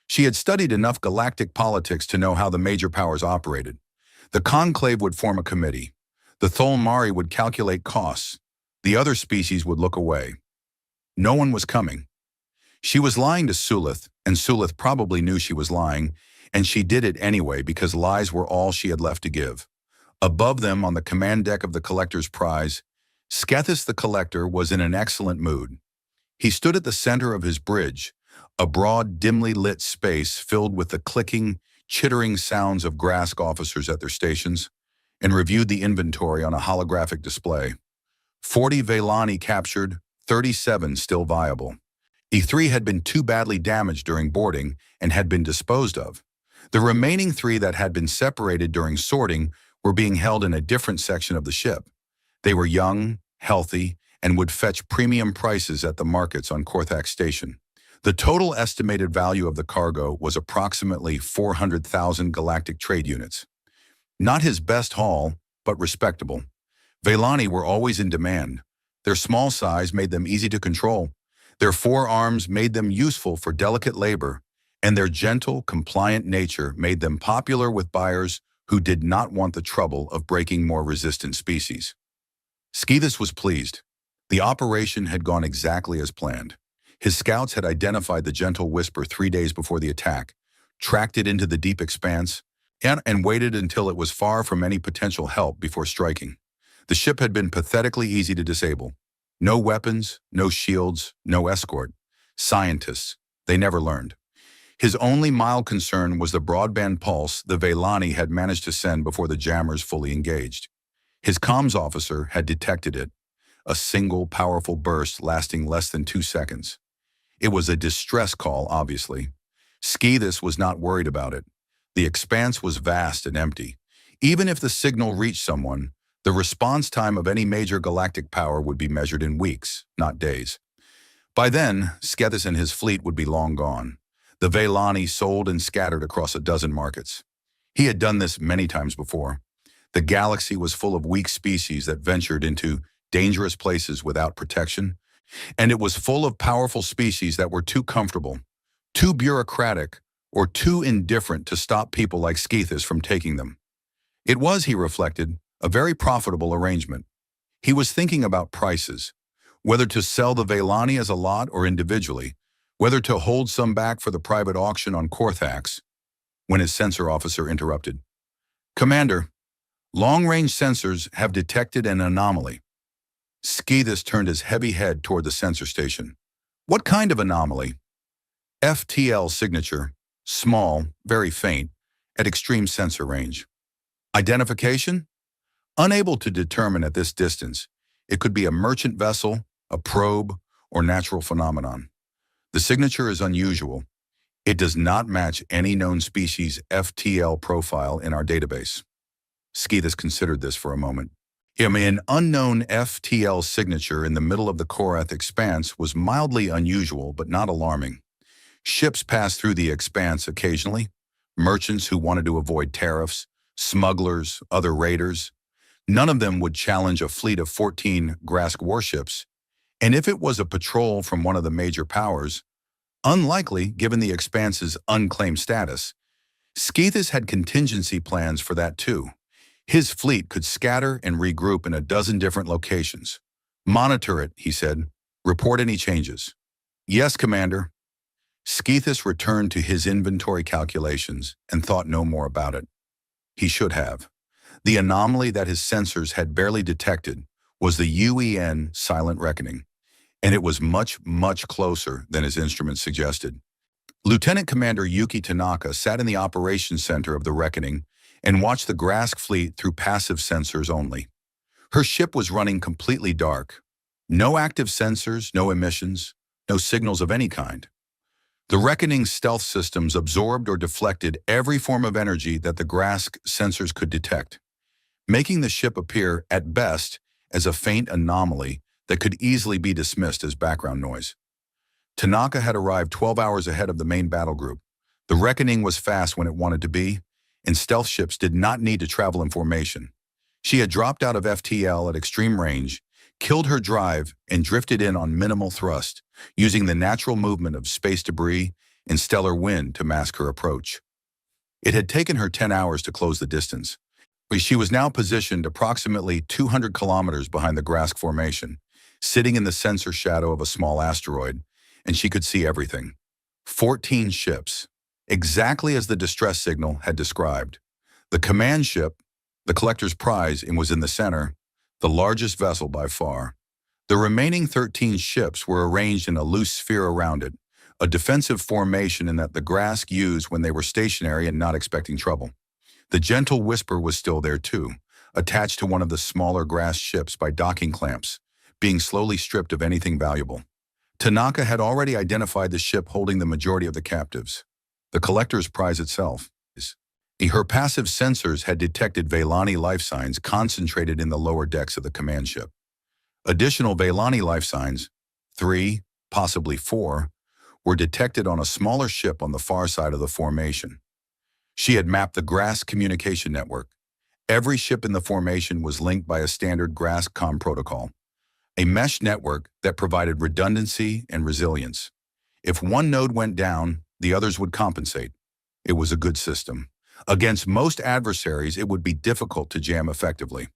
She had studied enough galactic politics to know how the major powers operated. The Conclave would form a committee. The Tholmari would calculate costs. The other species would look away. No one was coming. She was lying to Sulith, and Sulith probably knew she was lying, and she did it anyway because lies were all she had left to give. Above them, on the command deck of the Collector's Prize, Skethis the Collector was in an excellent mood. He stood at the center of his bridge, a broad, dimly lit space filled with the clicking, chittering sounds of Grask officers at their stations, and reviewed the inventory on a holographic display. 40 Velani captured, 37 still viable. E3 had been too badly damaged during boarding and had been disposed of. The remaining 3 that had been separated during sorting were being held in a different section of the ship. They were young, healthy, and would fetch premium prices at the markets on Korthak Station. The total estimated value of the cargo was approximately 400,000 galactic trade units. Not his best haul, but respectable. Velani were always in demand. Their small size made them easy to control. Their forearms made them useful for delicate labor, and their gentle, compliant nature made them popular with buyers who did not want the trouble of breaking more resistant species. Skethis was pleased. The operation had gone exactly as planned. His scouts had identified the gentle whisper 3 days before the attack, tracked it into the deep expanse, and waited until it was far from any potential help before striking. The ship had been pathetically easy to disable. No weapons, no shields, no escort. Scientists. They never learned. His only mild concern was the broadband pulse the Velani had managed to send before the jammers fully engaged. His comms officer had detected it, a single powerful burst lasting less than 2 seconds. It was a distress call, obviously. Skethis was not worried about it. The expanse was vast and empty. Even if the signal reached someone, the response time of any major galactic power would be measured in weeks, not days. By then, Skethis and his fleet would be long gone. The Velani sold and scattered across a dozen markets. He had done this many times before. The galaxy was full of weak species that ventured into dangerous places without protection, and it was full of powerful species that were too comfortable, too bureaucratic, or too indifferent to stop people like Skethis from taking them. It was, he reflected, a very profitable arrangement. He was thinking about prices, whether to sell the Velani as a lot or individually, whether to hold some back for the private auction on Korthax, when his sensor officer interrupted. "Commander, long-range sensors have detected an anomaly." Skethis turned his heavy head toward the sensor station. "What kind of anomaly?" "FTL signature, small, very faint, at extreme sensor range." "Identification?" "Unable to determine at this distance. It could be a merchant vessel, a probe, or natural phenomenon. The signature is unusual. It does not match any known species FTL profile in our database." Skethis considered this for a moment. An unknown FTL signature in the middle of the Korath expanse was mildly unusual but not alarming. Ships passed through the expanse occasionally, merchants who wanted to avoid tariffs, smugglers, other raiders. None of them would challenge a fleet of 14 Grask warships, and if it was a patrol from one of the major powers, unlikely given the expanse's unclaimed status, Skeethus had contingency plans for that too. His fleet could scatter and regroup in a dozen different locations. Monitor it, he said. Report any changes. Yes, Commander. Skeethus returned to his inventory calculations and thought no more about it. He should have. The anomaly that his sensors had barely detected was the UEN silent reckoning, and it was much, much closer than his instruments suggested. Lieutenant Commander Yuki Tanaka sat in the operations center of the reckoning and watched the Grask fleet through passive sensors only. Her ship was running completely dark. No active sensors, no emissions, no signals of any kind. The reckoning's stealth systems absorbed or deflected every form of energy that the Grask sensors could detect, making the ship appear, at best, as a faint anomaly that could easily be dismissed as background noise. Tanaka had arrived 12 hours ahead of the main battle group. The reckoning was fast when it wanted to be, and stealth ships did not need to travel in formation. She had dropped out of FTL at extreme range, killed her drive, and drifted in on minimal thrust, using the natural movement of space debris and stellar wind to mask her approach. It had taken her 10 hours to close the distance, but she was now positioned approximately 200 kilometers behind the Grask formation, sitting in the sensor shadow of a small asteroid, and she could see everything. 14 ships, exactly as the distress signal had described. The command ship, the collector's prize, and was in the center, the largest vessel by far. The remaining 13 ships were arranged in a loose sphere around it, a defensive formation in that the Grask used when they were stationary and not expecting trouble. The Gentle Whisper was still there too, attached to one of the smaller Grask ships by docking clamps, being slowly stripped of anything valuable. Tanaka had already identified the ship holding the majority of the captives, the collector's prize itself. Her passive sensors had detected Vaylani life signs concentrated in the lower decks of the command ship. Additional Vaylani life signs, 3, possibly 4, were detected on a smaller ship on the far side of the formation. She had mapped the Grask communication network. Every ship in the formation was linked by a standard Grask comm protocol, a mesh network that provided redundancy and resilience. If one node went down, the others would compensate. It was a good system. Against most adversaries, it would be difficult to jam effectively.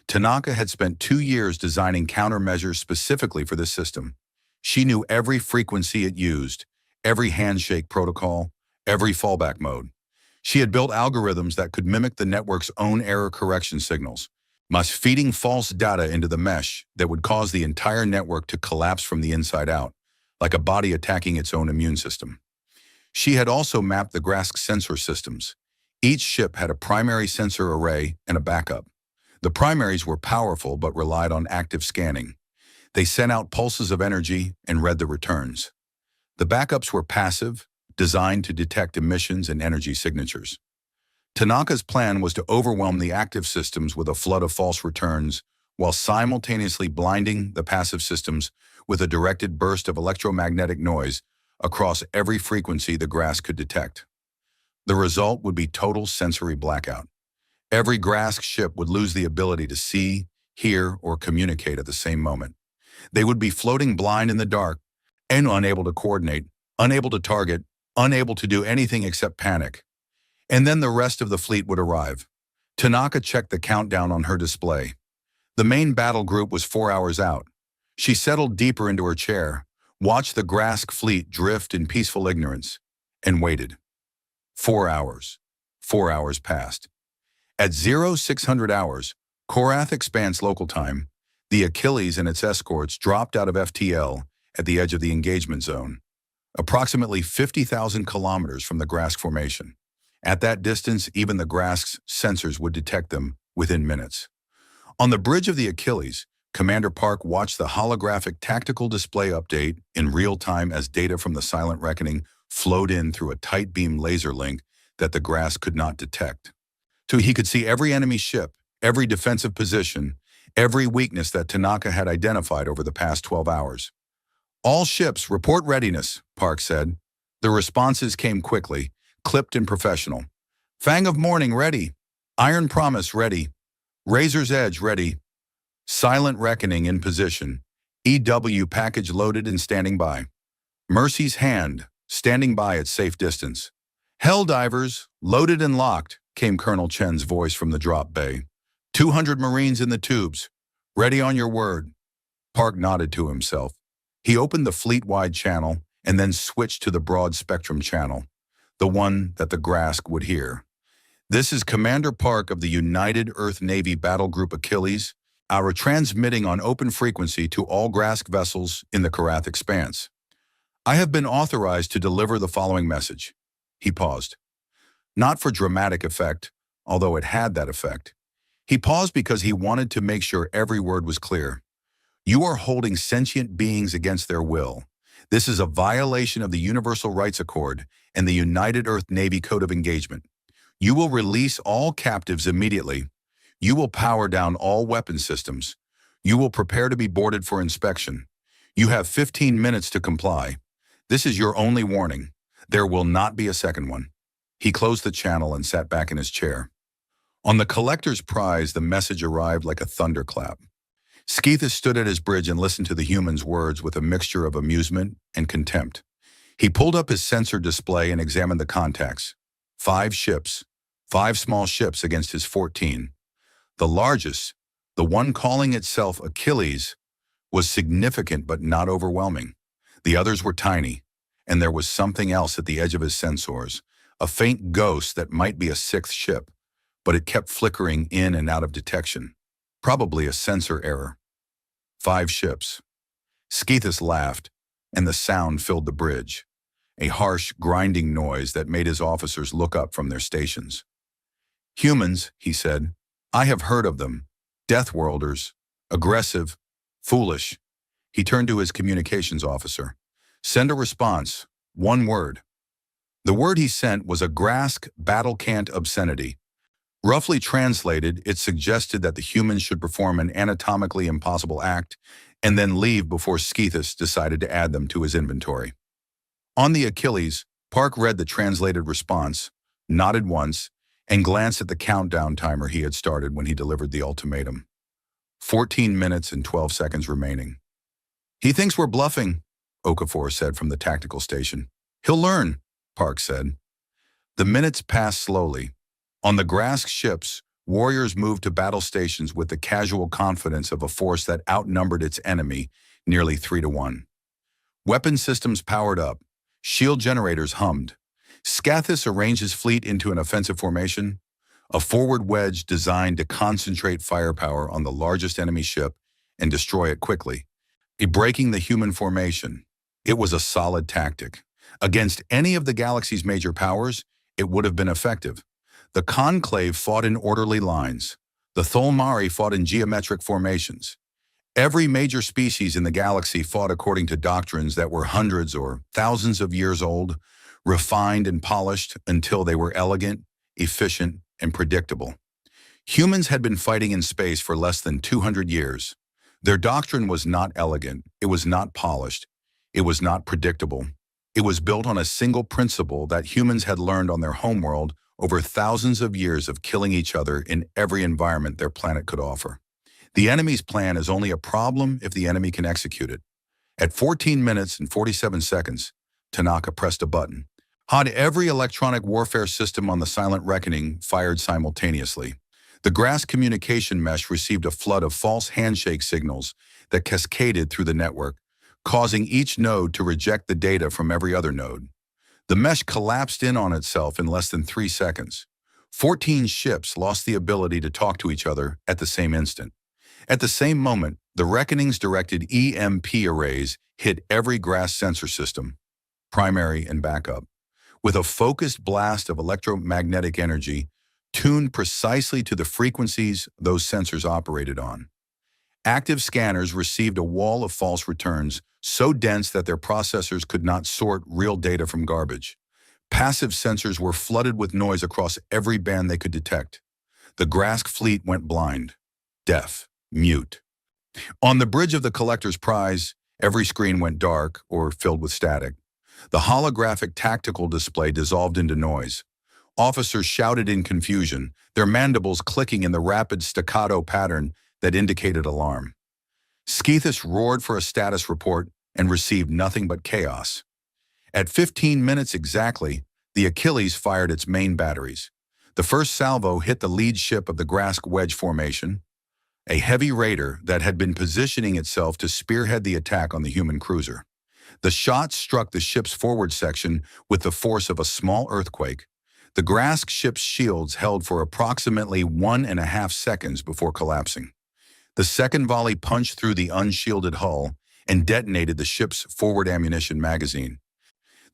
Tanaka had spent 2 years designing countermeasures specifically for this system. She knew every frequency it used, every handshake protocol, every fallback mode. She had built algorithms that could mimic the network's own error correction signals, feeding false data into the mesh that would cause the entire network to collapse from the inside out, like a body attacking its own immune system. She had also mapped the Grask sensor systems. Each ship had a primary sensor array and a backup. The primaries were powerful but relied on active scanning. They sent out pulses of energy and read the returns. The backups were passive, designed to detect emissions and energy signatures. Tanaka's plan was to overwhelm the active systems with a flood of false returns while simultaneously blinding the passive systems with a directed burst of electromagnetic noise across every frequency the Grask could detect. The result would be total sensory blackout. Every Grask ship would lose the ability to see, hear, or communicate at the same moment. They would be floating blind in the dark and unable to coordinate, unable to target, unable to do anything except panic. And then the rest of the fleet would arrive. Tanaka checked the countdown on her display. The main battle group was 4 hours out. She settled deeper into her chair, watched the Grask fleet drift in peaceful ignorance, and waited. 4 hours. 4 hours passed. At 0600 hours, Korath Expanse local time, the Achilles and its escorts dropped out of FTL at the edge of the engagement zone, approximately 50,000 kilometers from the Grask formation. At that distance, even the Grask's sensors would detect them within minutes. On the bridge of the Achilles, Commander Park watched the holographic tactical display update in real time as data from the silent reckoning flowed in through a tight beam laser link that the Grask could not detect. So he could see every enemy ship, every defensive position, every weakness that Tanaka had identified over the past 12 hours. "All ships, report readiness," Park said. The responses came quickly, clipped and professional. "Fang of Morning ready. Iron Promise ready. Razor's Edge ready. Silent Reckoning in position. EW package loaded and standing by. Mercy's Hand, standing by at safe distance. Helldivers, loaded and locked," came Colonel Chen's voice from the drop bay. 200 Marines in the tubes. Ready on your word." Park nodded to himself. He opened the fleet-wide channel and then switched to the broad-spectrum channel, the one that the Grask would hear. "This is Commander Park of the United Earth Navy Battle Group Achilles. Our transmitting on open frequency to all Grask vessels in the Karath Expanse. I have been authorized to deliver the following message." He paused. Not for dramatic effect, although it had that effect. He paused because he wanted to make sure every word was clear. "You are holding sentient beings against their will. This is a violation of the Universal Rights Accord and the United Earth Navy Code of Engagement. You will release all captives immediately. You will power down all weapon systems. You will prepare to be boarded for inspection. You have 15 minutes to comply. This is your only warning. There will not be a second one." He closed the channel and sat back in his chair. On the Collector's Prize, the message arrived like a thunderclap. Skeethus stood at his bridge and listened to the human's words with a mixture of amusement and contempt. He pulled up his sensor display and examined the contacts. 5 ships, 5 small ships against his 14. The largest, the one calling itself Achilles, was significant but not overwhelming. The others were tiny, and there was something else at the edge of his sensors, a faint ghost that might be a 6th ship, but it kept flickering in and out of detection. Probably a sensor error. 5 ships. Skeethus laughed, and the sound filled the bridge, a harsh, grinding noise that made his officers look up from their stations. "Humans," he said. "I have heard of them. Deathworlders. Aggressive. Foolish." He turned to his communications officer. "Send a response. 1 word." The word he sent was a Grask battle-cant obscenity. Roughly translated, it suggested that the humans should perform an anatomically impossible act and then leave before Skeethus decided to add them to his inventory. On the Achilles, Park read the translated response, nodded once, and glanced at the countdown timer he had started when he delivered the ultimatum. 14 minutes and 12 seconds remaining. "He thinks we're bluffing," Okafor said from the tactical station. "He'll learn," Park said. The minutes passed slowly. On the Grask ships, warriors moved to battle stations with the casual confidence of a force that outnumbered its enemy nearly 3-1. Weapon systems powered up. Shield generators hummed. Skeethus arranged his fleet into an offensive formation, a forward wedge designed to concentrate firepower on the largest enemy ship and destroy it quickly. Breaking the human formation. It was a solid tactic. Against any of the galaxy's major powers, it would have been effective. The Conclave fought in orderly lines. The Tholmari fought in geometric formations. Every major species in the galaxy fought according to doctrines that were hundreds or thousands of years old, refined and polished until they were elegant, efficient, and predictable. Humans had been fighting in space for less than 200 years. Their doctrine was not elegant, it was not polished, it was not predictable. It was built on a single principle that humans had learned on their homeworld over thousands of years of killing each other in every environment their planet could offer. The enemy's plan is only a problem if the enemy can execute it. At 14 minutes and 47 seconds, Tanaka pressed a button. Every electronic warfare system on the Silent Reckoning fired simultaneously. The Grask communication mesh received a flood of false handshake signals that cascaded through the network, causing each node to reject the data from every other node. The mesh collapsed in on itself in less than 3 seconds. 14 ships lost the ability to talk to each other at the same instant. At the same moment, the Reckoning's directed EMP arrays hit every Grask sensor system, primary and backup, with a focused blast of electromagnetic energy tuned precisely to the frequencies those sensors operated on. Active scanners received a wall of false returns so dense that their processors could not sort real data from garbage. Passive sensors were flooded with noise across every band they could detect. The Grask fleet went blind, deaf. mute. On the bridge of the collector's prize, every screen went dark or filled with static. The holographic tactical display dissolved into noise. Officers shouted in confusion, their mandibles clicking in the rapid staccato pattern that indicated alarm. Skeethus roared for a status report and received nothing but chaos. At 15 minutes exactly, the Achilles fired its main batteries. The first salvo hit the lead ship of the Grask Wedge formation, a heavy raider that had been positioning itself to spearhead the attack on the human cruiser. The shot struck the ship's forward section with the force of a small earthquake. The Grask ship's shields held for approximately 1.5 seconds before collapsing. The second volley punched through the unshielded hull and detonated the ship's forward ammunition magazine.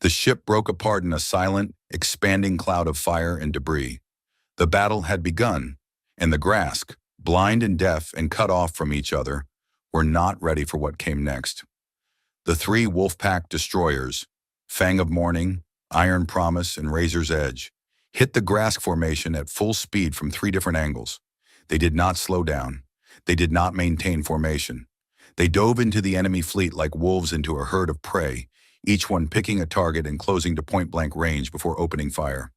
The ship broke apart in a silent, expanding cloud of fire and debris. The battle had begun, and the Grask, blind and deaf and cut off from each other, were not ready for what came next. The three Wolfpack destroyers, Fang of Morning, Iron Promise, and Razor's Edge, hit the Grask formation at full speed from 3 different angles. They did not slow down. They did not maintain formation. They dove into the enemy fleet like wolves into a herd of prey, each one picking a target and closing to point-blank range before opening fire.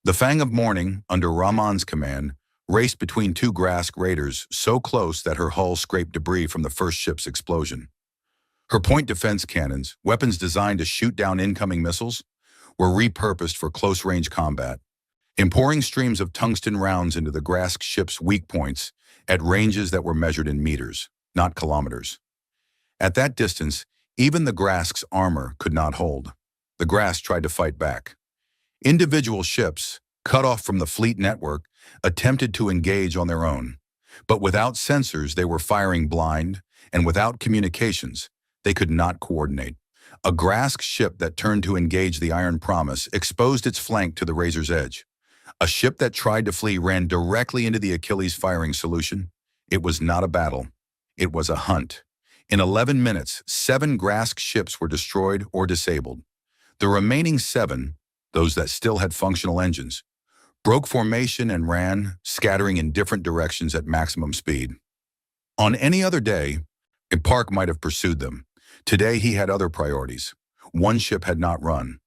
The Fang of Morning, under Rahman's command, raced between 2 Grask raiders so close that her hull scraped debris from the first ship's explosion. Her point defense cannons, weapons designed to shoot down incoming missiles, were repurposed for close-range combat, pouring streams of tungsten rounds into the Grask ship's weak points at ranges that were measured in meters, not kilometers. At that distance, even the Grask's armor could not hold. The Grask tried to fight back. Individual ships, cut off from the fleet network, attempted to engage on their own. But without sensors, they were firing blind, and without communications, they could not coordinate. A Grask ship that turned to engage the Iron Promise exposed its flank to the Razor's Edge. A ship that tried to flee ran directly into the Achilles firing solution. It was not a battle. It was a hunt. In 11 minutes, 7 Grask ships were destroyed or disabled. The remaining 7, those that still had functional engines, broke formation and ran, scattering in different directions at maximum speed. On any other day, Park might have pursued them. Today he had other priorities. One ship had not run.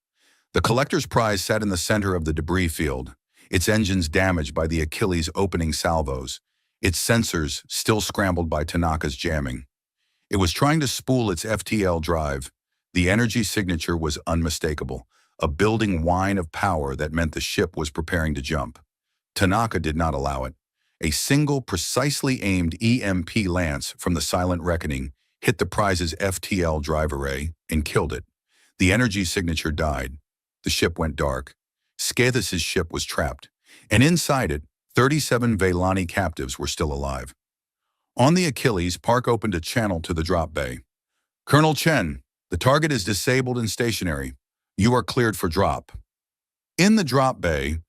The collector's prize sat in the center of the debris field, its engines damaged by the Achilles' opening salvos, its sensors still scrambled by Tanaka's jamming. It was trying to spool its FTL drive. The energy signature was unmistakable, a building whine of power that meant the ship was preparing to jump. Tanaka did not allow it. A single, precisely aimed EMP lance from the Silent Reckoning hit the prize's FTL drive array and killed it. The energy signature died. The ship went dark. Skeethus's ship was trapped, and inside it, 37 Vaylani captives were still alive. On the Achilles, Park opened a channel to the drop bay. "Colonel Chen, the target is disabled and stationary. You are cleared for drop." In the drop bay,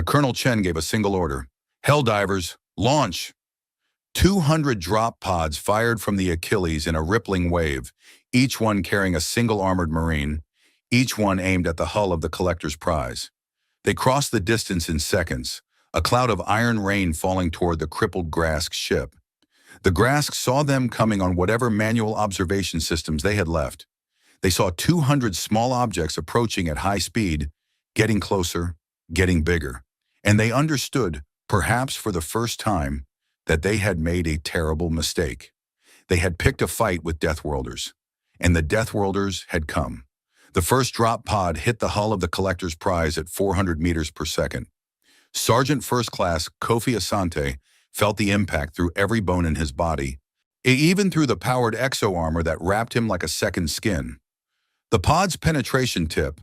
Colonel Chen gave a single order. "Helldivers, launch!" 200 drop pods fired from the Achilles in a rippling wave, each one carrying a single armored marine, each one aimed at the hull of the collector's prize. They crossed the distance in seconds, a cloud of iron rain falling toward the crippled Grask ship. The Grask saw them coming on whatever manual observation systems they had left. They saw 200 small objects approaching at high speed, getting closer, getting bigger. And they understood, perhaps for the first time, that they had made a terrible mistake. They had picked a fight with Deathworlders, and the Deathworlders had come. The first drop pod hit the hull of the collector's prize at 400 meters per second. Sergeant First Class Kofi Asante felt the impact through every bone in his body, even through the powered exo-armor that wrapped him like a second skin. The pod's penetration tip,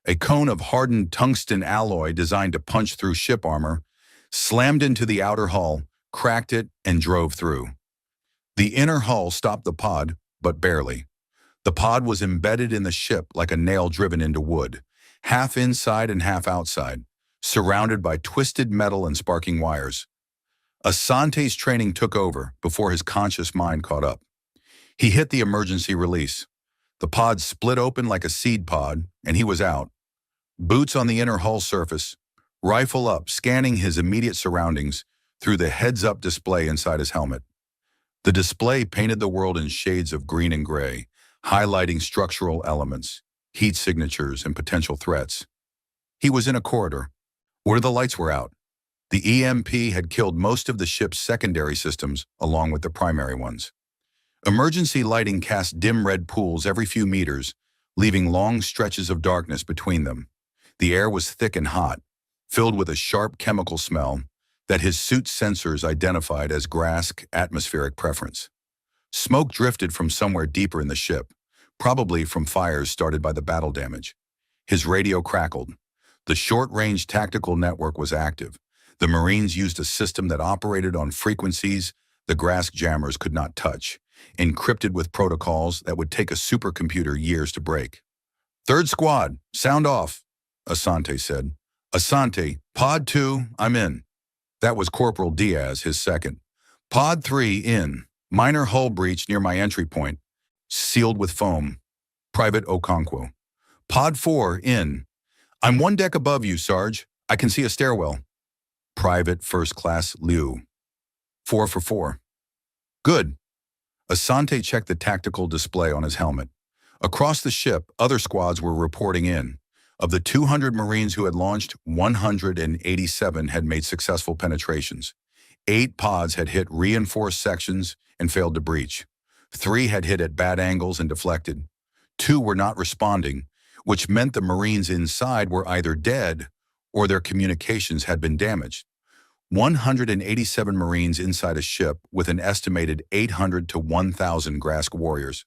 a cone of hardened tungsten alloy designed to punch through ship armor, slammed into the outer hull, cracked it, and drove through. The inner hull stopped the pod, but barely. The pod was embedded in the ship like a nail driven into wood, half inside and half outside, surrounded by twisted metal and sparking wires. Asante's training took over before his conscious mind caught up. He hit the emergency release. The pod split open like a seed pod, and he was out. Boots on the inner hull surface, rifle up, scanning his immediate surroundings through the heads-up display inside his helmet. The display painted the world in shades of green and gray, highlighting structural elements, heat signatures, and potential threats. He was in a corridor, where the lights were out. The EMP had killed most of the ship's secondary systems, along with the primary ones. Emergency lighting cast dim red pools every few meters, leaving long stretches of darkness between them. The air was thick and hot, filled with a sharp chemical smell that his suit's sensors identified as Grask atmospheric preference. Smoke drifted from somewhere deeper in the ship, probably from fires started by the battle damage. His radio crackled. The short-range tactical network was active. The Marines used a system that operated on frequencies the Grask jammers could not touch, encrypted with protocols that would take a supercomputer years to break. "Third squad, sound off," Asante said. "Asante, Pod 2, I'm in." That was Corporal Diaz, his second. "Pod 3, in. Minor hull breach near my entry point. Sealed with foam. Private Okonkwo." "Pod 4, in. I'm one deck above you, Sarge. I can see a stairwell." Private First Class Liu. 4 for 4. "Good." Asante checked the tactical display on his helmet. Across the ship, other squads were reporting in. Of the 200 Marines who had launched, 187 had made successful penetrations. 8 pods had hit reinforced sections and failed to breach. 3 had hit at bad angles and deflected. 2 were not responding, which meant the Marines inside were either dead or their communications had been damaged. 187 Marines inside a ship with an estimated 800 to 1,000 Grask warriors.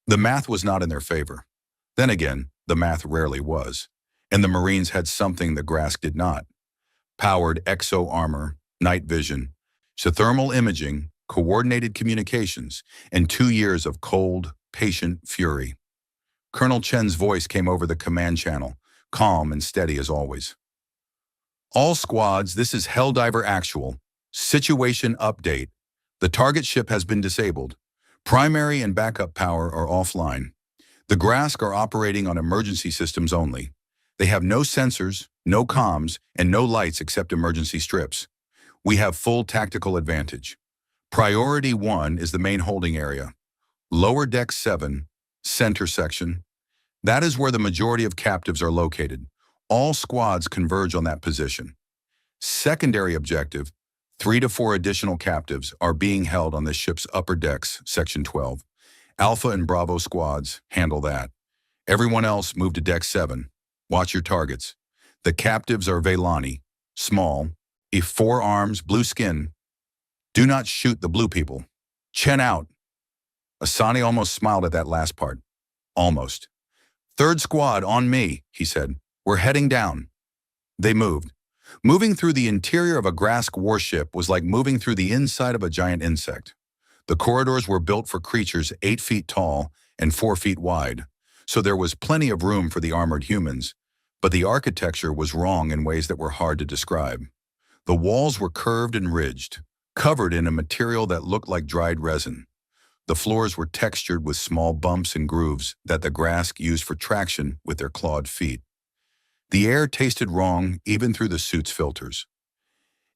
The math was not in their favor. Then again, the math rarely was, and the Marines had something the Grask did not: powered exo armor, night vision, thermal imaging, coordinated communications, and 2 years of cold, patient fury. Colonel Chen's voice came over the command channel, calm and steady as always. "All squads, this is Helldiver Actual. Situation update. The target ship has been disabled. Primary and backup power are offline. The Grask are operating on emergency systems only. They have no sensors, no comms, and no lights except emergency strips. We have full tactical advantage. Priority 1 is the main holding area. Lower deck 7, center section. That is where the majority of captives are located. All squads converge on that position. Secondary objective, 3 to 4 additional captives are being held on the ship's upper decks, section 12. Alpha and Bravo squads handle that. Everyone else move to deck 7. Watch your targets. The captives are Veilani, small, 4 arms, blue skin. Do not shoot the blue people. Chen out." Asani almost smiled at that last part. Almost. "Third squad, on me," he said. "We're heading down." They moved. Moving through the interior of a Grask warship was like moving through the inside of a giant insect. The corridors were built for creatures 8 feet tall and 4 feet wide, so there was plenty of room for the armored humans, but the architecture was wrong in ways that were hard to describe. The walls were curved and ridged, covered in a material that looked like dried resin. The floors were textured with small bumps and grooves that the Grask used for traction with their clawed feet. The air tasted wrong even through the suit's filters.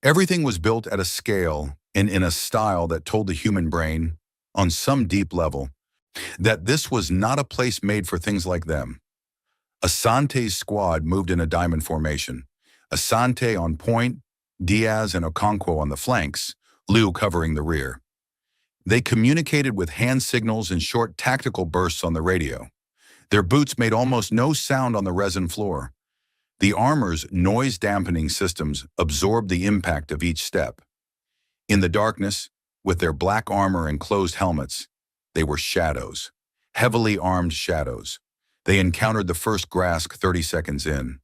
Everything was built at a scale and in a style that told the human brain, on some deep level, that this was not a place made for things like them. Asante's squad moved in a diamond formation. Asante on point, Diaz and Okonkwo on the flanks, Liu covering the rear. They communicated with hand signals and short tactical bursts on the radio. Their boots made almost no sound on the resin floor. The armor's noise-dampening systems absorbed the impact of each step. In the darkness, with their black armor and closed helmets, they were shadows, heavily armed shadows. They encountered the first Grask 30 seconds in.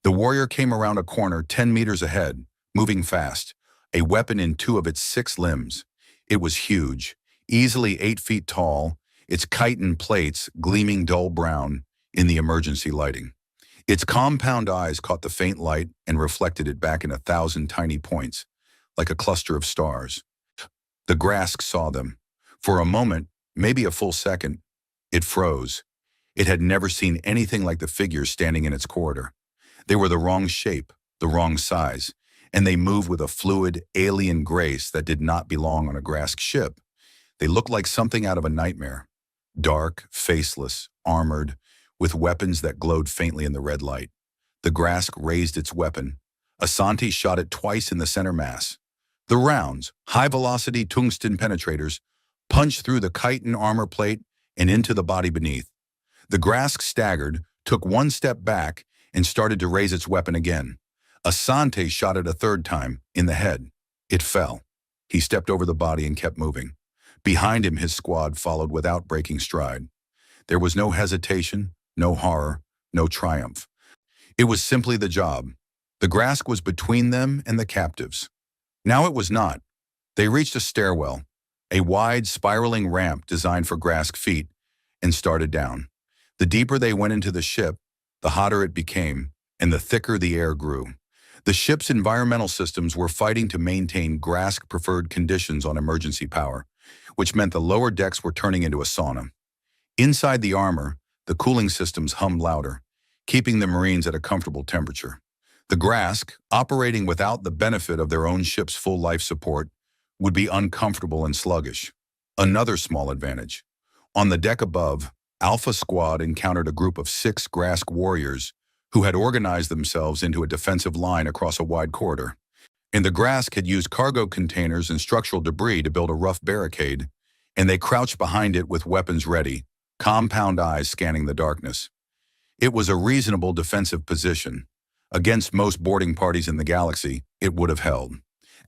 The warrior came around a corner 10 meters ahead, moving fast, a weapon in 2 of its 6 limbs. It was huge, easily 8 feet tall, its chitin plates gleaming dull brown in the emergency lighting. Its compound eyes caught the faint light and reflected it back in 1,000 tiny points, like a cluster of stars. The Grask saw them. For a moment, maybe a full second, it froze. It had never seen anything like the figures standing in its corridor. They were the wrong shape, the wrong size, and they moved with a fluid, alien grace that did not belong on a Grask ship. They looked like something out of a nightmare. Dark, faceless, armored, with weapons that glowed faintly in the red light. The Grask raised its weapon. Asante shot it twice in the center mass. The rounds, high-velocity tungsten penetrators, punched through the chitin armor plate and into the body beneath. The Grask staggered, took one step back, and started to raise its weapon again. Asante shot it a third time, in the head. It fell. He stepped over the body and kept moving. Behind him, his squad followed without breaking stride. There was no hesitation, no horror, no triumph. It was simply the job. The Grask was between them and the captives. Now it was not. They reached a stairwell, a wide, spiraling ramp designed for Grask feet, and started down. The deeper they went into the ship, the hotter it became, and the thicker the air grew. The ship's environmental systems were fighting to maintain Grask-preferred conditions on emergency power, which meant the lower decks were turning into a sauna. Inside the armor, the cooling systems hummed louder, keeping the Marines at a comfortable temperature. The Grask, operating without the benefit of their own ship's full life support, would be uncomfortable and sluggish. Another small advantage. On the deck above, Alpha Squad encountered a group of 6 Grask warriors who had organized themselves into a defensive line across a wide corridor. And the Grask had used cargo containers and structural debris to build a rough barricade, and they crouched behind it with weapons ready, compound eyes scanning the darkness. It was a reasonable defensive position. Against most boarding parties in the galaxy, it would have held.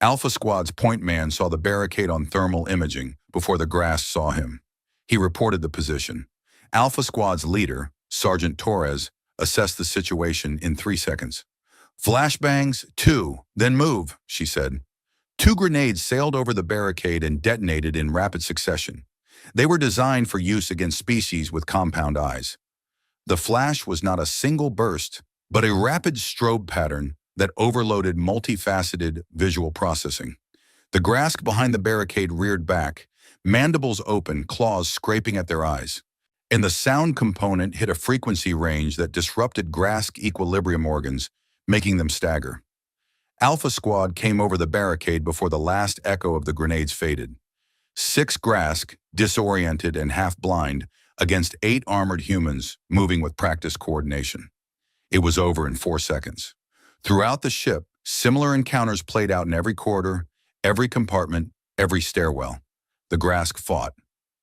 Alpha Squad's point man saw the barricade on thermal imaging before the Grask saw him. He reported the position. Alpha Squad's leader, Sergeant Torres, assessed the situation in 3 seconds. "Flashbangs, 2, then move," she said. 2 grenades sailed over the barricade and detonated in rapid succession. They were designed for use against species with compound eyes. The flash was not a single burst, but a rapid strobe pattern that overloaded multifaceted visual processing. The Grask behind the barricade reared back, mandibles open, claws scraping at their eyes. And the sound component hit a frequency range that disrupted Grask equilibrium organs, making them stagger. Alpha Squad came over the barricade before the last echo of the grenades faded. 6 Grask, disoriented and half-blind, against 8 armored humans moving with practiced coordination. It was over in 4 seconds. Throughout the ship, similar encounters played out in every corridor, every compartment, every stairwell. The Grask fought.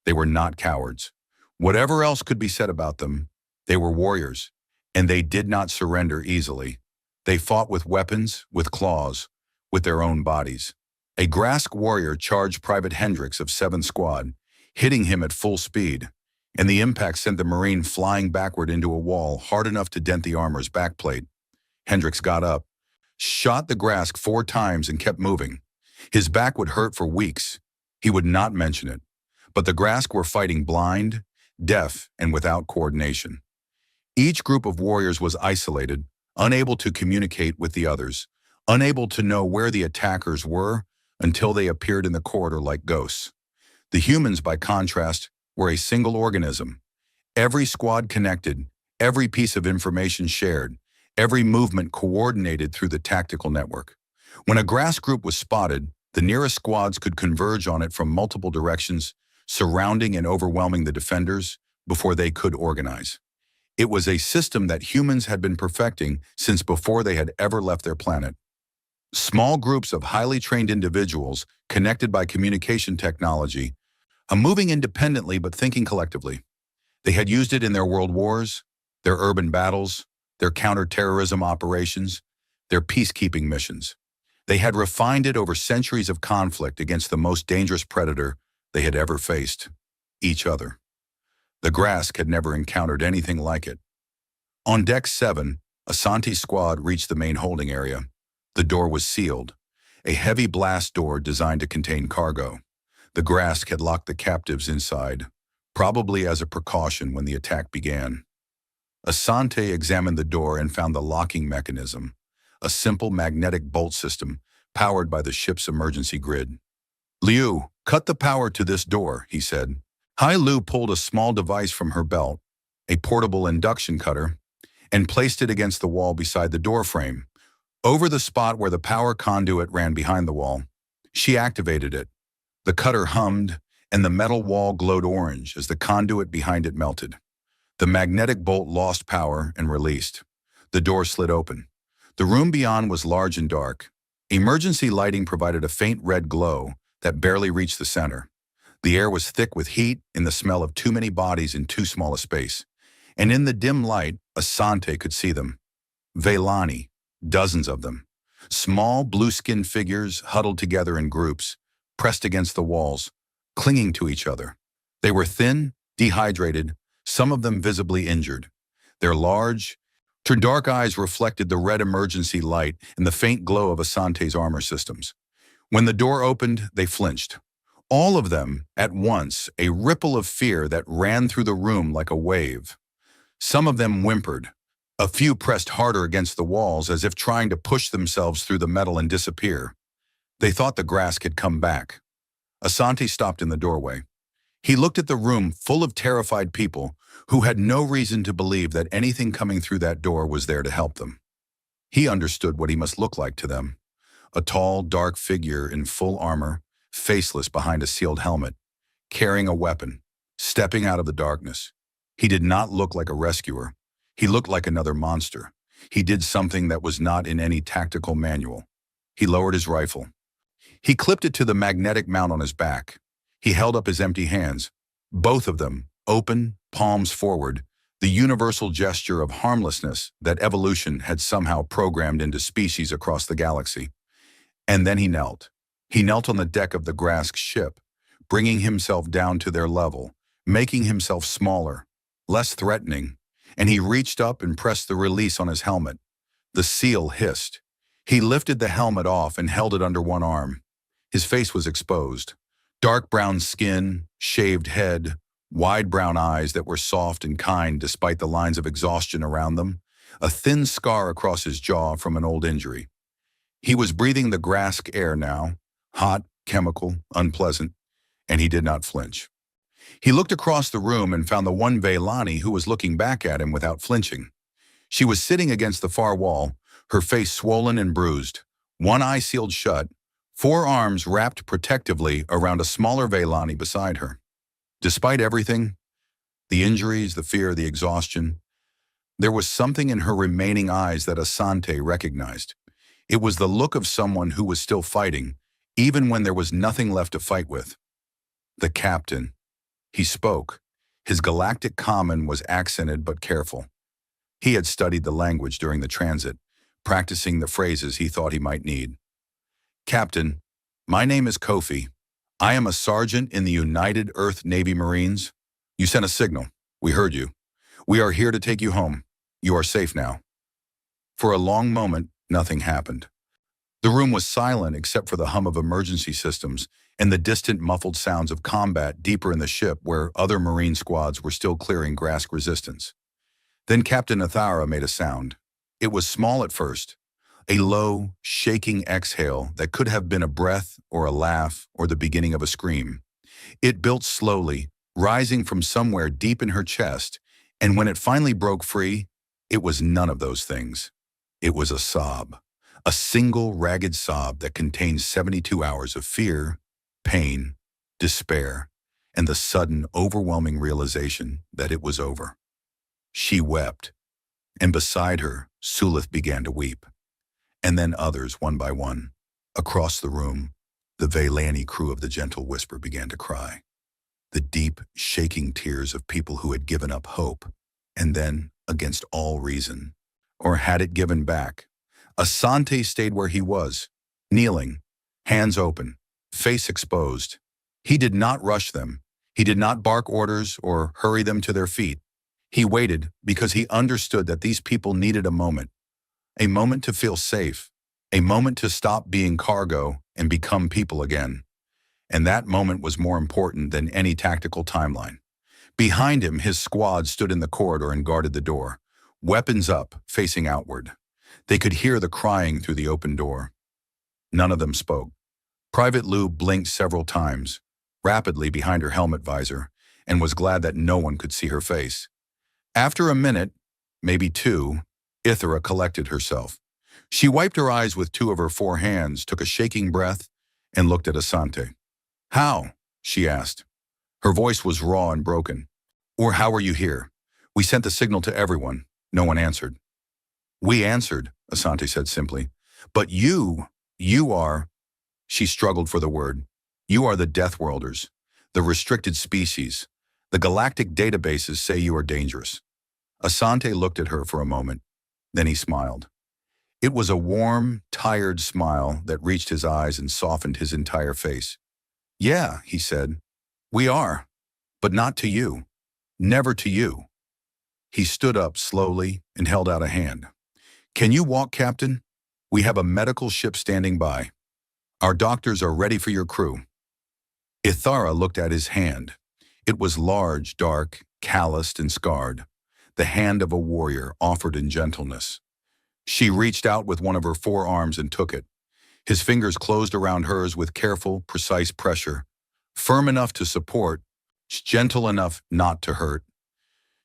They were not cowards. Whatever else could be said about them, they were warriors, and they did not surrender easily. They fought with weapons, with claws, with their own bodies. A Grask warrior charged Private Hendricks of 7th Squad, hitting him at full speed, and the impact sent the Marine flying backward into a wall hard enough to dent the armor's backplate. Hendricks got up, shot the Grask 4 times and kept moving. His back would hurt for weeks. He would not mention it. But the Grask were fighting blind, deaf, and without coordination. Each group of warriors was isolated, unable to communicate with the others, unable to know where the attackers were until they appeared in the corridor like ghosts. The humans, by contrast, were a single organism. Every squad connected, every piece of information shared, every movement coordinated through the tactical network. When a Grask group was spotted, the nearest squads could converge on it from multiple directions, surrounding and overwhelming the defenders before they could organize. It was a system that humans had been perfecting since before they had ever left their planet. Small groups of highly trained individuals connected by communication technology, moving independently but thinking collectively. They had used it in their world wars, their urban battles, their counter-terrorism operations, their peacekeeping missions. They had refined it over centuries of conflict against the most dangerous predator they had ever faced, each other. The Grask had never encountered anything like it. On Deck 7, Asante's squad reached the main holding area. The door was sealed, a heavy blast door designed to contain cargo. The Grask had locked the captives inside, probably as a precaution when the attack began. Asante examined the door and found the locking mechanism, a simple magnetic bolt system powered by the ship's emergency grid. "Liu, cut the power to this door," he said. Hai Lu pulled a small device from her belt, a portable induction cutter, and placed it against the wall beside the door frame, over the spot where the power conduit ran behind the wall. She activated it. The cutter hummed, and the metal wall glowed orange as the conduit behind it melted. The magnetic bolt lost power and released. The door slid open. The room beyond was large and dark. Emergency lighting provided a faint red glow that barely reached the center. The air was thick with heat and the smell of too many bodies in too small a space. And in the dim light, Asante could see them. Veilani, dozens of them. Small, blue-skinned figures huddled together in groups, pressed against the walls, clinging to each other. They were thin, dehydrated, some of them visibly injured. Their large, dark eyes reflected the red emergency light and the faint glow of Asante's armor systems. When the door opened, they flinched. All of them, at once, a ripple of fear that ran through the room like a wave. Some of them whimpered. A few pressed harder against the walls as if trying to push themselves through the metal and disappear. They thought the Grask had come back. Asante stopped in the doorway. He looked at the room full of terrified people who had no reason to believe that anything coming through that door was there to help them. He understood what he must look like to them. A tall, dark figure in full armor, faceless behind a sealed helmet, carrying a weapon, stepping out of the darkness. He did not look like a rescuer. He looked like another monster. He did something that was not in any tactical manual. He lowered his rifle. He clipped it to the magnetic mount on his back. He held up his empty hands, both of them, open, palms forward, the universal gesture of harmlessness that evolution had somehow programmed into species across the galaxy. And then he knelt. He knelt on the deck of the Grask ship, bringing himself down to their level, making himself smaller, less threatening, and he reached up and pressed the release on his helmet. The seal hissed. He lifted the helmet off and held it under one arm. His face was exposed. Dark brown skin, shaved head, wide brown eyes that were soft and kind despite the lines of exhaustion around them, a thin scar across his jaw from an old injury. He was breathing the Grask air now, hot, chemical, unpleasant, and he did not flinch. He looked across the room and found the one Veilani who was looking back at him without flinching. She was sitting against the far wall, her face swollen and bruised, one eye sealed shut, four arms wrapped protectively around a smaller Veilani beside her. Despite everything, the injuries, the fear, the exhaustion, there was something in her remaining eyes that Asante recognized. It was the look of someone who was still fighting, even when there was nothing left to fight with. The captain. He spoke. His galactic common was accented but careful. He had studied the language during the transit, practicing the phrases he thought he might need. Captain, my name is Kofi. I am a sergeant in the United Earth Navy Marines. You sent a signal. We heard you. We are here to take you home. You are safe now. For a long moment, nothing happened. The room was silent except for the hum of emergency systems and the distant muffled sounds of combat deeper in the ship where other Marine squads were still clearing Grask resistance. Then Captain Athara made a sound. It was small at first, a low, shaking exhale that could have been a breath or a laugh or the beginning of a scream. It built slowly, rising from somewhere deep in her chest, and when it finally broke free, it was none of those things. It was a sob, a single ragged sob that contained 72 hours of fear, pain, despair, and the sudden, overwhelming realization that it was over. She wept, and beside her, Sulith began to weep. And then others, one by one. Across the room, the Veilani crew of the Gentle Whisper began to cry. The deep, shaking tears of people who had given up hope, and then, against all reason, or had it given back, Asante stayed where he was, kneeling, hands open, face exposed. He did not rush them. He did not bark orders or hurry them to their feet. He waited because he understood that these people needed a moment to feel safe, a moment to stop being cargo and become people again. And that moment was more important than any tactical timeline. Behind him, his squad stood in the corridor and guarded the door, weapons up, facing outward. They could hear the crying through the open door. None of them spoke. Private Lou blinked several times, rapidly behind her helmet visor, and was glad that no one could see her face. After a minute, maybe two, Ithra collected herself. She wiped her eyes with two of her four hands, took a shaking breath, and looked at Asante. "How?" she asked. Her voice was raw and broken. Or how are you here? We sent the signal to everyone. No one answered. We answered, Asante said simply. But you are, she struggled for the word. You are the Deathworlders, the restricted species. The galactic databases say you are dangerous. Asante looked at her for a moment. Then he smiled. It was a warm, tired smile that reached his eyes and softened his entire face. Yeah, he said. We are, but not to you. Never to you. He stood up slowly and held out a hand. Can you walk, Captain? We have a medical ship standing by. Our doctors are ready for your crew. Ithara looked at his hand. It was large, dark, calloused, and scarred. The hand of a warrior offered in gentleness. She reached out with one of her forearms and took it. His fingers closed around hers with careful, precise pressure, firm enough to support, gentle enough not to hurt.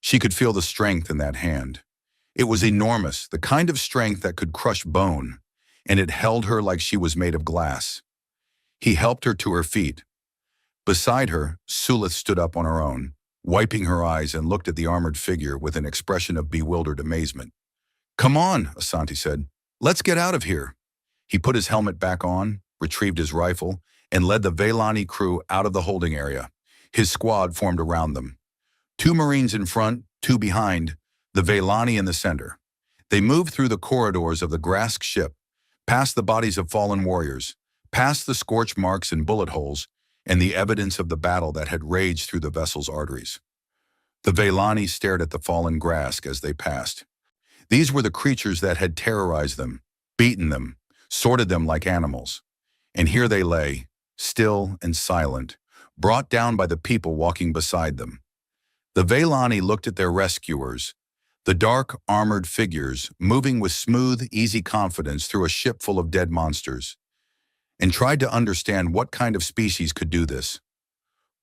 She could feel the strength in that hand. It was enormous, the kind of strength that could crush bone, and it held her like she was made of glass. He helped her to her feet. Beside her, Sulith stood up on her own, wiping her eyes and looked at the armored figure with an expression of bewildered amazement. Come on, Asante said. Let's get out of here. He put his helmet back on, retrieved his rifle, and led the Vaylani crew out of the holding area. His squad formed around them. 2 Marines in front, 2 behind, the Vaylani in the center. They moved through the corridors of the Grask ship, past the bodies of fallen warriors, past the scorch marks and bullet holes, and the evidence of the battle that had raged through the vessel's arteries. The Vaylani stared at the fallen Grask as they passed. These were the creatures that had terrorized them, beaten them, sorted them like animals. And here they lay, still and silent, brought down by the people walking beside them. The Vaylani looked at their rescuers, the dark, armored figures moving with smooth, easy confidence through a ship full of dead monsters, and tried to understand what kind of species could do this.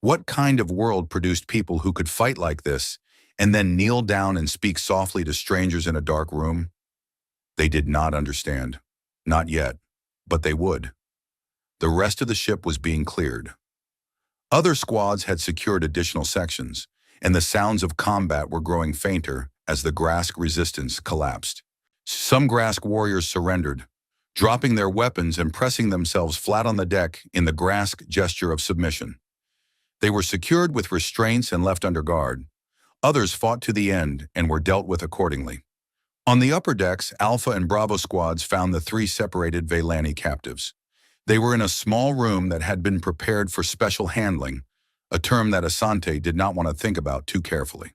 What kind of world produced people who could fight like this and then kneel down and speak softly to strangers in a dark room? They did not understand. Not yet, but they would. The rest of the ship was being cleared. Other squads had secured additional sections, and the sounds of combat were growing fainter as the Grask resistance collapsed. Some Grask warriors surrendered, dropping their weapons and pressing themselves flat on the deck in the Grask gesture of submission. They were secured with restraints and left under guard. Others fought to the end and were dealt with accordingly. On the upper decks, Alpha and Bravo squads found the 3 separated Vaylani captives. They were in a small room that had been prepared for special handling, a term that Asante did not want to think about too carefully.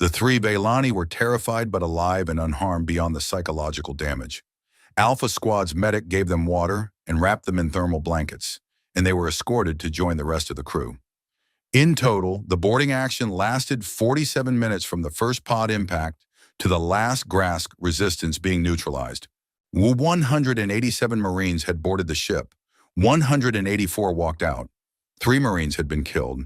The 3 Vaylani were terrified but alive and unharmed beyond the psychological damage. Alpha Squad's medic gave them water and wrapped them in thermal blankets, and they were escorted to join the rest of the crew. In total, the boarding action lasted 47 minutes from the first pod impact to the last Grask resistance being neutralized. 187 Marines had boarded the ship. 184 walked out. 3 Marines had been killed,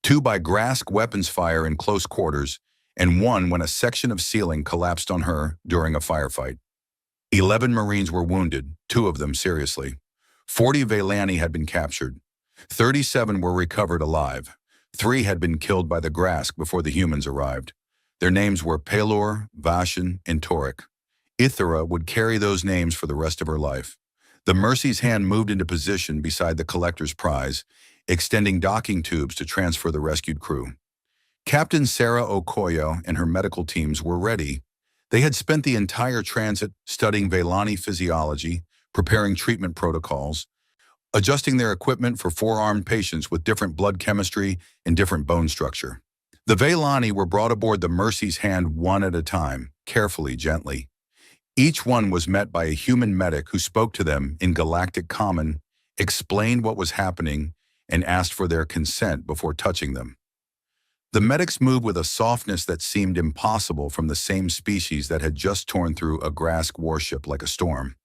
2 by Grask weapons fire in close quarters, and 1 when a section of ceiling collapsed on her during a firefight. 11 Marines were wounded, 2 of them seriously. 40 Vaylani had been captured. 37 were recovered alive. 3 had been killed by the Grask before the humans arrived. Their names were Pelor, Vashan, and Torik. Ithara would carry those names for the rest of her life. The Mercy's hand moved into position beside the collector's prize, extending docking tubes to transfer the rescued crew. Captain Sarah Okoyo and her medical teams were ready. They had spent the entire transit studying Vaylani physiology, preparing treatment protocols, adjusting their equipment for 4 armed patients with different blood chemistry and different bone structure. The Vaylani were brought aboard the Mercy's hand one at a time, carefully, gently. Each one was met by a human medic who spoke to them in Galactic Common, explained what was happening, and asked for their consent before touching them. The medics moved with a softness that seemed impossible from the same species that had just torn through a Grask warship like a storm.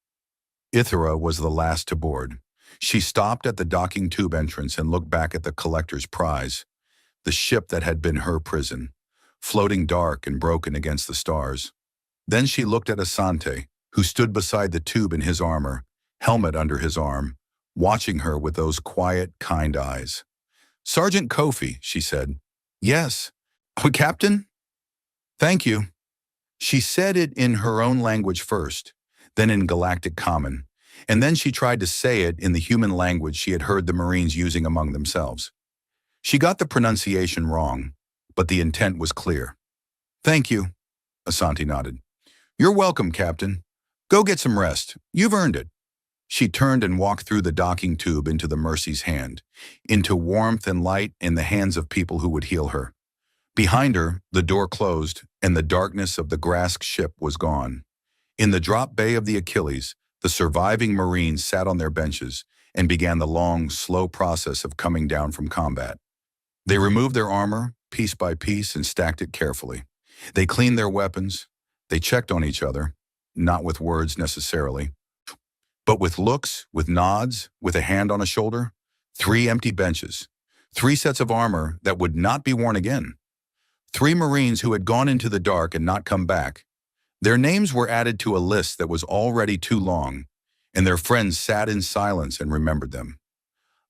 Ithara was the last to board. She stopped at the docking tube entrance and looked back at the collector's prize, the ship that had been her prison, floating dark and broken against the stars. Then she looked at Asante, who stood beside the tube in his armor, helmet under his arm, watching her with those quiet, kind eyes. Sergeant Kofi, she said. Yes. Oh, Captain? Thank you. She said it in her own language first, then in Galactic Common, and then she tried to say it in the human language she had heard the Marines using among themselves. She got the pronunciation wrong, but the intent was clear. Thank you, Asante nodded. You're welcome, Captain. Go get some rest. You've earned it. She turned and walked through the docking tube into the Mercy's hand, into warmth and light in the hands of people who would heal her. Behind her, the door closed, and the darkness of the Grask ship was gone. In the drop bay of the Achilles, the surviving Marines sat on their benches and began the long, slow process of coming down from combat. They removed their armor, piece by piece, and stacked it carefully. They cleaned their weapons. They checked on each other, not with words necessarily, but with looks, with nods, with a hand on a shoulder. 3 empty benches, 3 sets of armor that would not be worn again. 3 Marines who had gone into the dark and not come back. Their names were added to a list that was already too long, and their friends sat in silence and remembered them.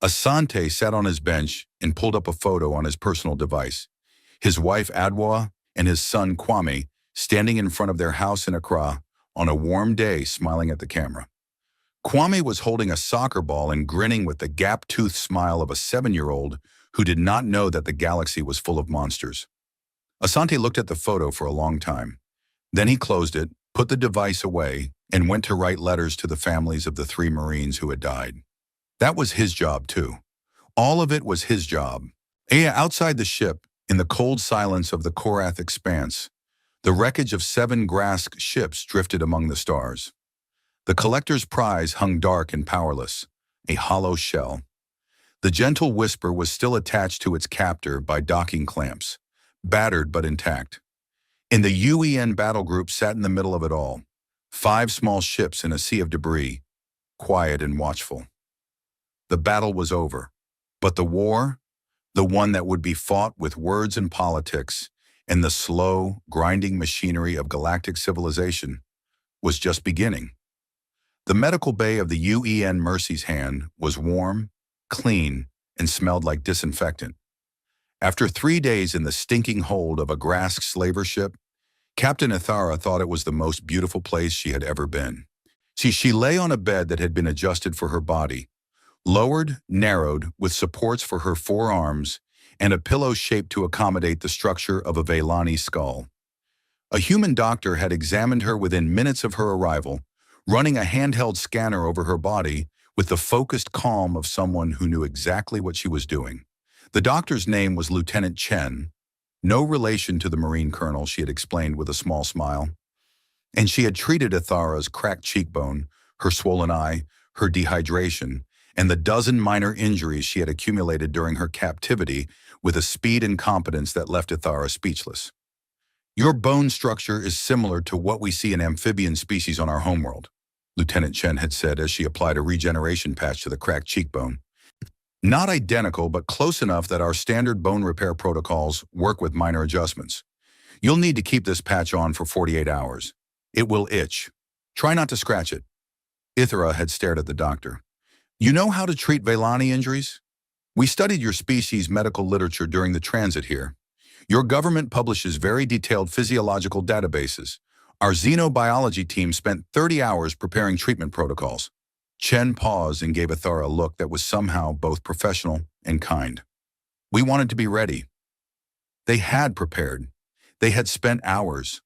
Asante sat on his bench and pulled up a photo on his personal device. His wife Adwa and his son Kwame standing in front of their house in Accra on a warm day smiling at the camera. Kwame was holding a soccer ball and grinning with the gap-toothed smile of a 7-year-old who did not know that the galaxy was full of monsters. Asante looked at the photo for a long time. Then he closed it, put the device away, and went to write letters to the families of the 3 Marines who had died. That was his job, too. All of it was his job. Outside the ship, in the cold silence of the Korath expanse, the wreckage of 7 Grask ships drifted among the stars. The collector's prize hung dark and powerless, a hollow shell. The gentle whisper was still attached to its captor by docking clamps, battered but intact. In the UEN battle group sat in the middle of it all, 5 small ships in a sea of debris, quiet and watchful. The battle was over, but the war, the one that would be fought with words and politics and the slow, grinding machinery of galactic civilization, was just beginning. The medical bay of the UEN Mercy's hand was warm, clean, and smelled like disinfectant. After 3 days in the stinking hold of a Grask slaver ship, Captain Ithara thought it was the most beautiful place she had ever been. She lay on a bed that had been adjusted for her body, lowered, narrowed, with supports for her 4 arms, and a pillow shaped to accommodate the structure of a Vaylani skull. A human doctor had examined her within minutes of her arrival, running a handheld scanner over her body with the focused calm of someone who knew exactly what she was doing. The doctor's name was Lieutenant Chen, no relation to the Marine colonel, she had explained with a small smile. And she had treated Ithara's cracked cheekbone, her swollen eye, her dehydration, and the dozen minor injuries she had accumulated during her captivity with a speed and competence that left Ithara speechless. Your bone structure is similar to what we see in amphibian species on our homeworld, Lieutenant Chen had said as she applied a regeneration patch to the cracked cheekbone. Not identical, but close enough that our standard bone repair protocols work with minor adjustments. You'll need to keep this patch on for 48 hours. It will itch. Try not to scratch it. Ithara had stared at the doctor. You know how to treat Vaylani injuries? We studied your species' medical literature during the transit here. Your government publishes very detailed physiological databases. Our xenobiology team spent 30 hours preparing treatment protocols. Chen paused and gave Ithara a look that was somehow both professional and kind. We wanted to be ready. They had prepared. They had spent hours.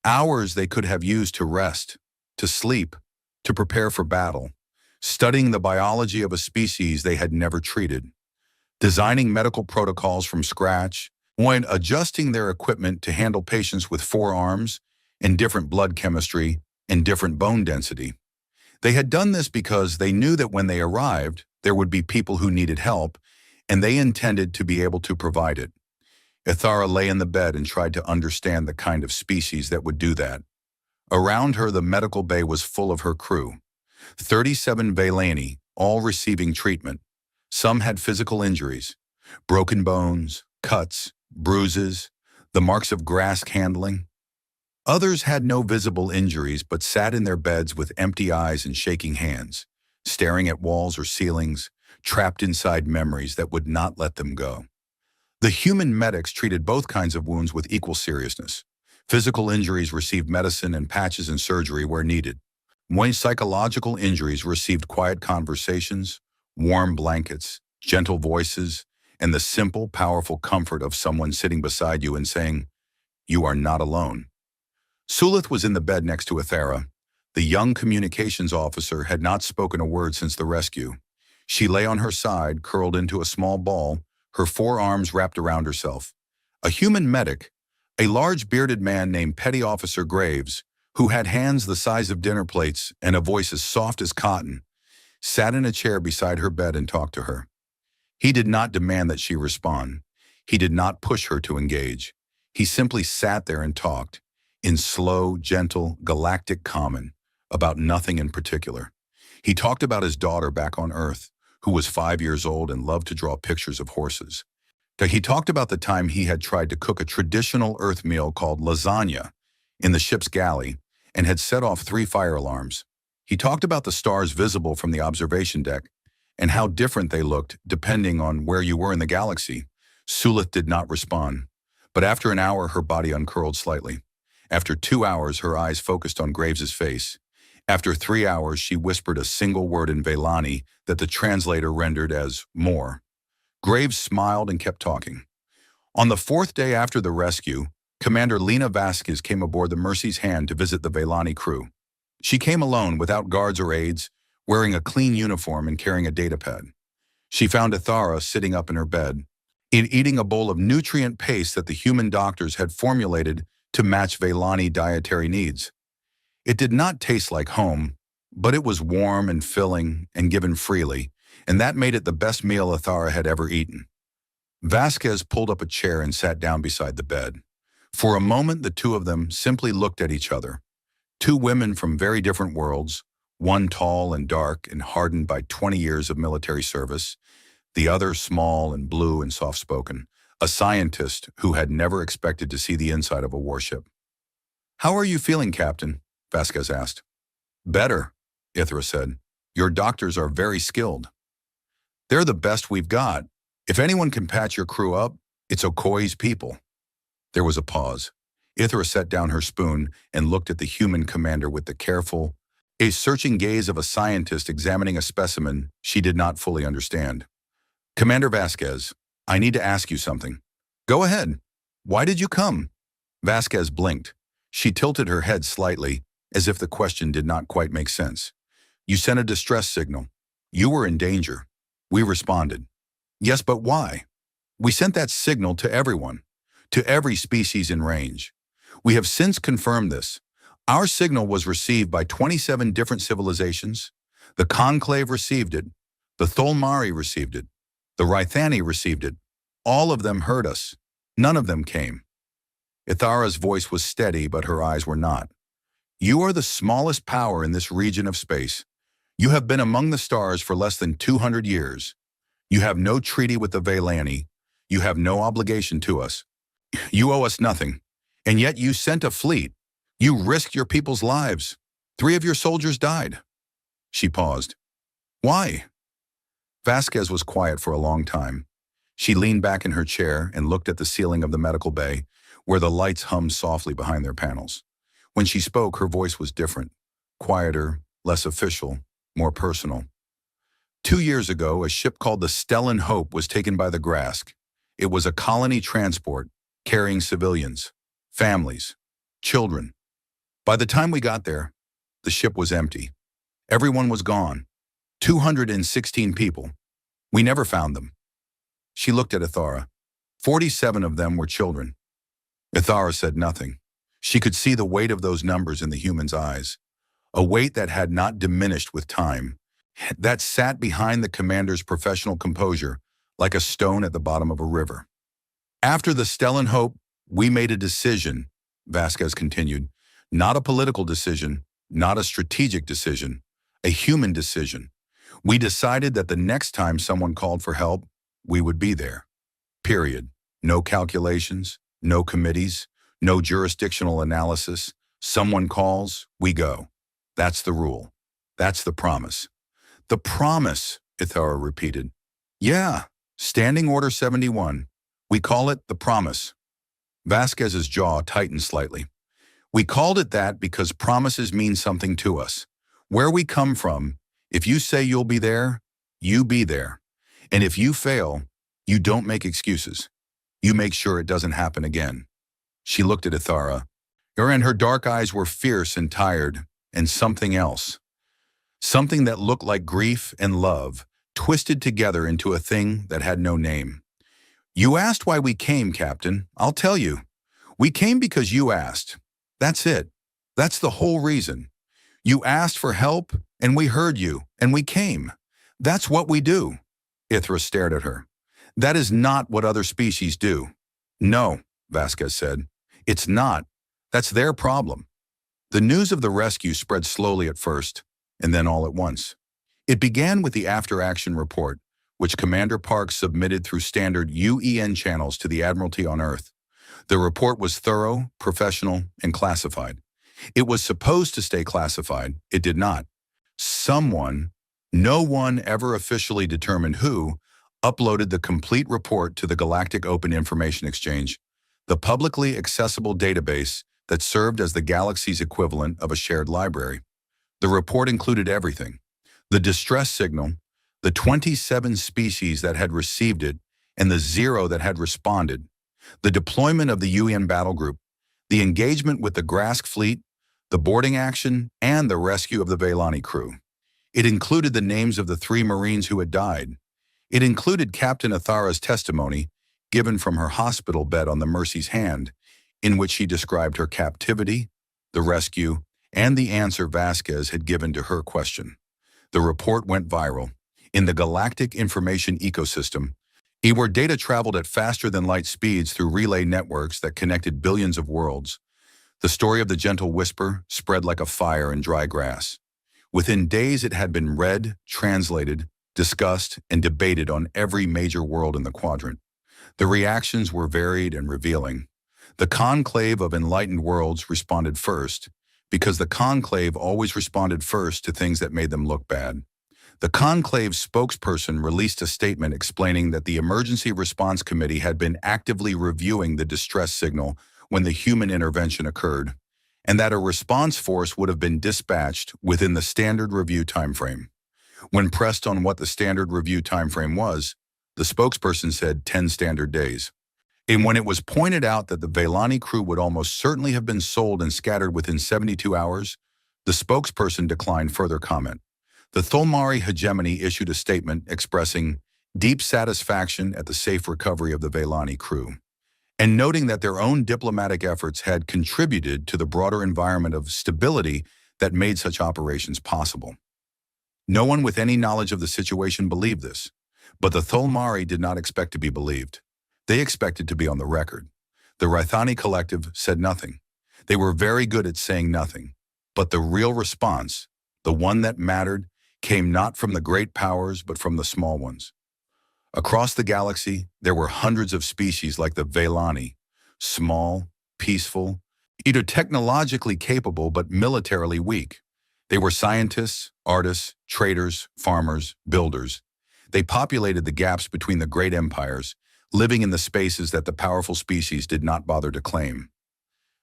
Hours they could have used to rest, to sleep, to prepare for battle, studying the biology of a species they had never treated, designing medical protocols from scratch, when adjusting their equipment to handle patients with 4 arms and different blood chemistry and different bone density. They had done this because they knew that when they arrived, there would be people who needed help, and they intended to be able to provide it. Ithara lay in the bed and tried to understand the kind of species that would do that. Around her, the medical bay was full of her crew. 37 Vaylani, all receiving treatment. Some had physical injuries, broken bones, cuts, bruises, the marks of Grask handling. Others had no visible injuries but sat in their beds with empty eyes and shaking hands, staring at walls or ceilings, trapped inside memories that would not let them go. The human medics treated both kinds of wounds with equal seriousness. Physical injuries received medicine and patches and surgery where needed. When psychological injuries received quiet conversations, warm blankets, gentle voices, and the simple, powerful comfort of someone sitting beside you and saying, "You are not alone." Sulith was in the bed next to Ethera. The young communications officer had not spoken a word since the rescue. She lay on her side, curled into a small ball, her forearms wrapped around herself. A human medic, a large bearded man named Petty Officer Graves, who had hands the size of dinner plates and a voice as soft as cotton, sat in a chair beside her bed and talked to her. He did not demand that she respond. He did not push her to engage. He simply sat there and talked, in slow, gentle, galactic common, about nothing in particular. He talked about his daughter back on Earth, who was 5 years old and loved to draw pictures of horses. He talked about the time he had tried to cook a traditional Earth meal called lasagna in the ship's galley and had set off 3 fire alarms. He talked about the stars visible from the observation deck and how different they looked depending on where you were in the galaxy. Sulith did not respond, but after an hour her body uncurled slightly. After 2 hours her eyes focused on Graves's face. After 3 hours she whispered a single word in Velani that the translator rendered as more. Graves smiled and kept talking. On the 4th day after the rescue, Commander Lena Vasquez came aboard the Mercy's Hand to visit the Velani crew. She came alone without guards or aides, wearing a clean uniform and carrying a datapad. She found Ethara sitting up in her bed, eating a bowl of nutrient paste that the human doctors had formulated to match Velani dietary needs. It did not taste like home, but it was warm and filling and given freely, and that made it the best meal Ethara had ever eaten. Vasquez pulled up a chair and sat down beside the bed. For a moment, the two of them simply looked at each other. Two women from very different worlds, one tall and dark and hardened by 20 years of military service, the other small and blue and soft-spoken, a scientist who had never expected to see the inside of a warship. "How are you feeling, Captain?" Vasquez asked. "Better," Ithra said. "Your doctors are very skilled." "They're the best we've got. If anyone can patch your crew up, it's Okoye's people." There was a pause. Ithra set down her spoon and looked at the human commander with the careful, searching gaze of a scientist examining a specimen she did not fully understand. "Commander Vasquez, I need to ask you something." "Go ahead. Why did you come?" Vasquez blinked. She tilted her head slightly, as if the question did not quite make sense. "You sent a distress signal. You were in danger." We responded. "Yes, but why?" "We sent that signal to everyone, to every species in range. We have since confirmed this. Our signal was received by 27 different civilizations. The Conclave received it. The Tholmari received it. The Rythani received it. All of them heard us. None of them came." Ithara's voice was steady, but her eyes were not. "You are the smallest power in this region of space. You have been among the stars for less than 200 years. You have no treaty with the Velani. You have no obligation to us. You owe us nothing. And yet you sent a fleet. You risked your people's lives. 3 of your soldiers died." She paused. "Why?" Vasquez was quiet for a long time. She leaned back in her chair and looked at the ceiling of the medical bay, where the lights hummed softly behind their panels. When she spoke, her voice was different, quieter, less official, more personal. 2 years ago, a ship called the Stellan Hope was taken by the Grask. It was a colony transport, carrying civilians, families, children. By the time we got there, the ship was empty. Everyone was gone. 216 people. We never found them. She looked at Ithara. 47 of them were children. Ithara said nothing. She could see the weight of those numbers in the human's eyes, a weight that had not diminished with time, that sat behind the commander's professional composure like a stone at the bottom of a river. "After the Stellan Hope, we made a decision," Vasquez continued. "Not a political decision, not a strategic decision, a human decision. We decided that the next time someone called for help, we would be there. Period. No calculations, no committees, no jurisdictional analysis. Someone calls, we go. That's the rule. That's the promise." "The promise," Ithara repeated. Yeah, Standing Order 71. We call it the Promise. Vasquez's jaw tightened slightly. We called it that because promises mean something to us. Where we come from, if you say you'll be there, you be there. And if you fail, you don't make excuses. You make sure it doesn't happen again. She looked at Ithara, and her dark eyes were fierce and tired, and something else. Something that looked like grief and love, twisted together into a thing that had no name. You asked why we came, Captain. I'll tell you. We came because you asked. That's it. That's the whole reason. You asked for help, and we heard you, and we came. That's what we do. Ithra stared at her. That is not what other species do. No, Vasquez said. It's not. That's their problem. The news of the rescue spread slowly at first, and then all at once. It began with the after-action report, which Commander Park submitted through standard UEN channels to the Admiralty on Earth. The report was thorough, professional, and classified. It was supposed to stay classified. It did not. Someone, no one ever officially determined who, uploaded the complete report to the Galactic Open Information Exchange, the publicly accessible database that served as the galaxy's equivalent of a shared library. The report included everything: the distress signal, the 27 species that had received it, and the 0 that had responded, the deployment of the UN battle group, the engagement with the Grask fleet, the boarding action, and the rescue of the Vaylani crew. It included the names of the 3 Marines who had died. It included Captain Ithara's testimony, given from her hospital bed on the Mercy's Hand, in which she described her captivity, the rescue, and the answer Vasquez had given to her question. The report went viral. In the galactic information ecosystem, where data traveled at faster-than-light speeds through relay networks that connected billions of worlds, the story of the Gentle Whisper spread like a fire in dry grass. Within days, it had been read, translated, discussed, and debated on every major world in the quadrant. The reactions were varied and revealing. The conclave of enlightened worlds responded first, because the conclave always responded first to things that made them look bad. The conclave's spokesperson released a statement explaining that the Emergency Response Committee had been actively reviewing the distress signal when the human intervention occurred, and that a response force would have been dispatched within the standard review timeframe. When pressed on what the standard review timeframe was, the spokesperson said 10 standard days. And when it was pointed out that the Vaylani crew would almost certainly have been sold and scattered within 72 hours, the spokesperson declined further comment. The Tholmari hegemony issued a statement expressing deep satisfaction at the safe recovery of the Vaylani crew, and noting that their own diplomatic efforts had contributed to the broader environment of stability that made such operations possible. No one with any knowledge of the situation believed this, but the Tholmari did not expect to be believed. They expected to be on the record. The Rithani Collective said nothing. They were very good at saying nothing. But the real response, the one that mattered, came not from the great powers but from the small ones. Across the galaxy, there were hundreds of species like the Vaylani, small, peaceful, either technologically capable but militarily weak. They were scientists, artists, traders, farmers, builders. They populated the gaps between the great empires, living in the spaces that the powerful species did not bother to claim.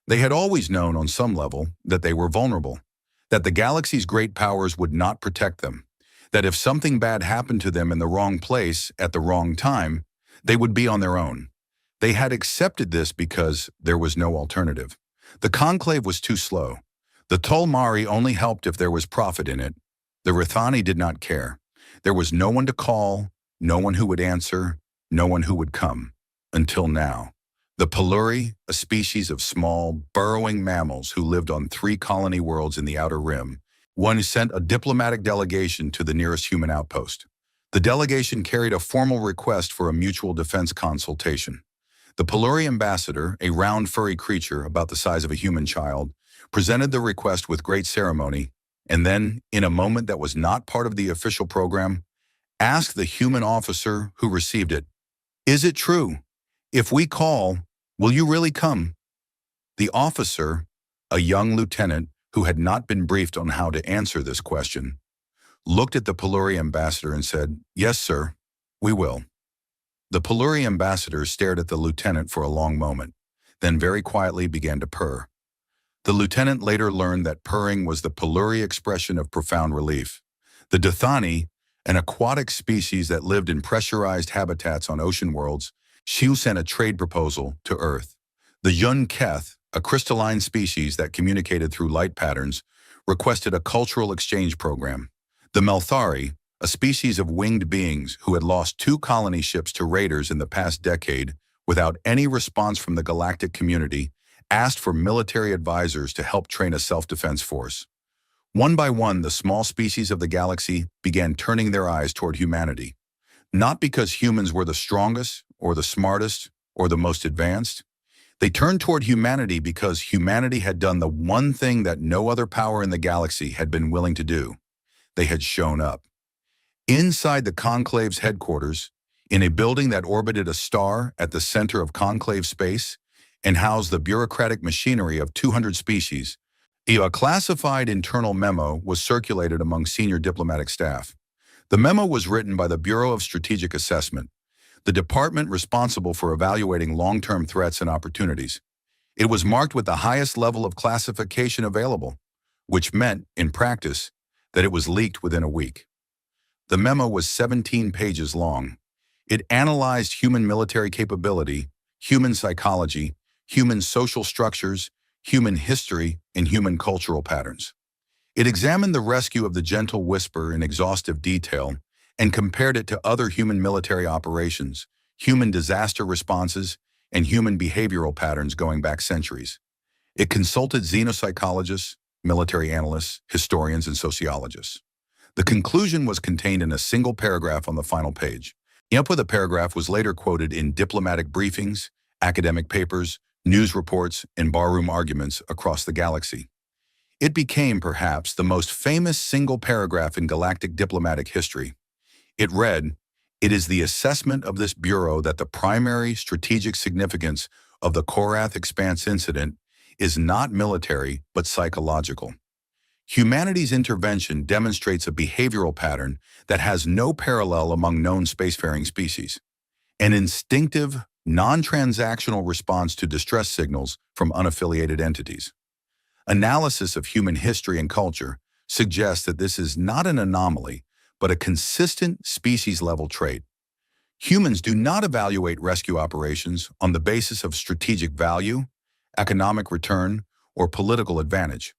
They had always known on some level that they were vulnerable, that the galaxy's great powers would not protect them, that if something bad happened to them in the wrong place at the wrong time, they would be on their own. They had accepted this because there was no alternative. The conclave was too slow. The Tholmari only helped if there was profit in it. The Rithani did not care. There was no one to call, no one who would answer, no one who would come. Until now. The Peluri, a species of small, burrowing mammals who lived on 3 colony worlds in the Outer Rim, one sent a diplomatic delegation to the nearest human outpost. The delegation carried a formal request for a mutual defense consultation. The Peluri ambassador, a round furry creature about the size of a human child, presented the request with great ceremony, and then, in a moment that was not part of the official program, asked the human officer who received it, "Is it true? If we call, will you really come?" The officer, a young lieutenant who had not been briefed on how to answer this question, looked at the Peluri ambassador and said, "Yes, sir, we will." The Peluri ambassador stared at the lieutenant for a long moment, then very quietly began to purr. The lieutenant later learned that purring was the Peluri expression of profound relief. The Dathani, an aquatic species that lived in pressurized habitats on ocean worlds, she sent a trade proposal to Earth. The Yun Keth, a crystalline species that communicated through light patterns, requested a cultural exchange program. The Melthari, a species of winged beings who had lost 2 colony ships to raiders in the past decade without any response from the galactic community, asked for military advisors to help train a self-defense force. One by one, the small species of the galaxy began turning their eyes toward humanity. Not because humans were the strongest, or the smartest, or the most advanced. They turned toward humanity because humanity had done the one thing that no other power in the galaxy had been willing to do. They had shown up. Inside the Conclave's headquarters, in a building that orbited a star at the center of Conclave space and housed the bureaucratic machinery of 200 species, a classified internal memo was circulated among senior diplomatic staff. The memo was written by the Bureau of Strategic Assessment, the department responsible for evaluating long-term threats and opportunities. It was marked with the highest level of classification available, which meant, in practice, that it was leaked within a week. The memo was 17 pages long. It analyzed human military capability, human psychology, human social structures, human history, and human cultural patterns. It examined the rescue of the Gentle Whisper in exhaustive detail and compared it to other human military operations, human disaster responses, and human behavioral patterns going back centuries. It consulted xenopsychologists, military analysts, historians, and sociologists. The conclusion was contained in a single paragraph on the final page. The paragraph was later quoted in diplomatic briefings, academic papers, news reports, and barroom arguments across the galaxy. It became, perhaps, the most famous single paragraph in galactic diplomatic history. It read, "It is the assessment of this Bureau that the primary strategic significance of the Korath Expanse incident is not military but psychological. Humanity's intervention demonstrates a behavioral pattern that has no parallel among known spacefaring species. An instinctive, non-transactional response to distress signals from unaffiliated entities. Analysis of human history and culture suggests that this is not an anomaly, but a consistent species-level trait. Humans do not evaluate rescue operations on the basis of strategic value, economic return, or political advantage.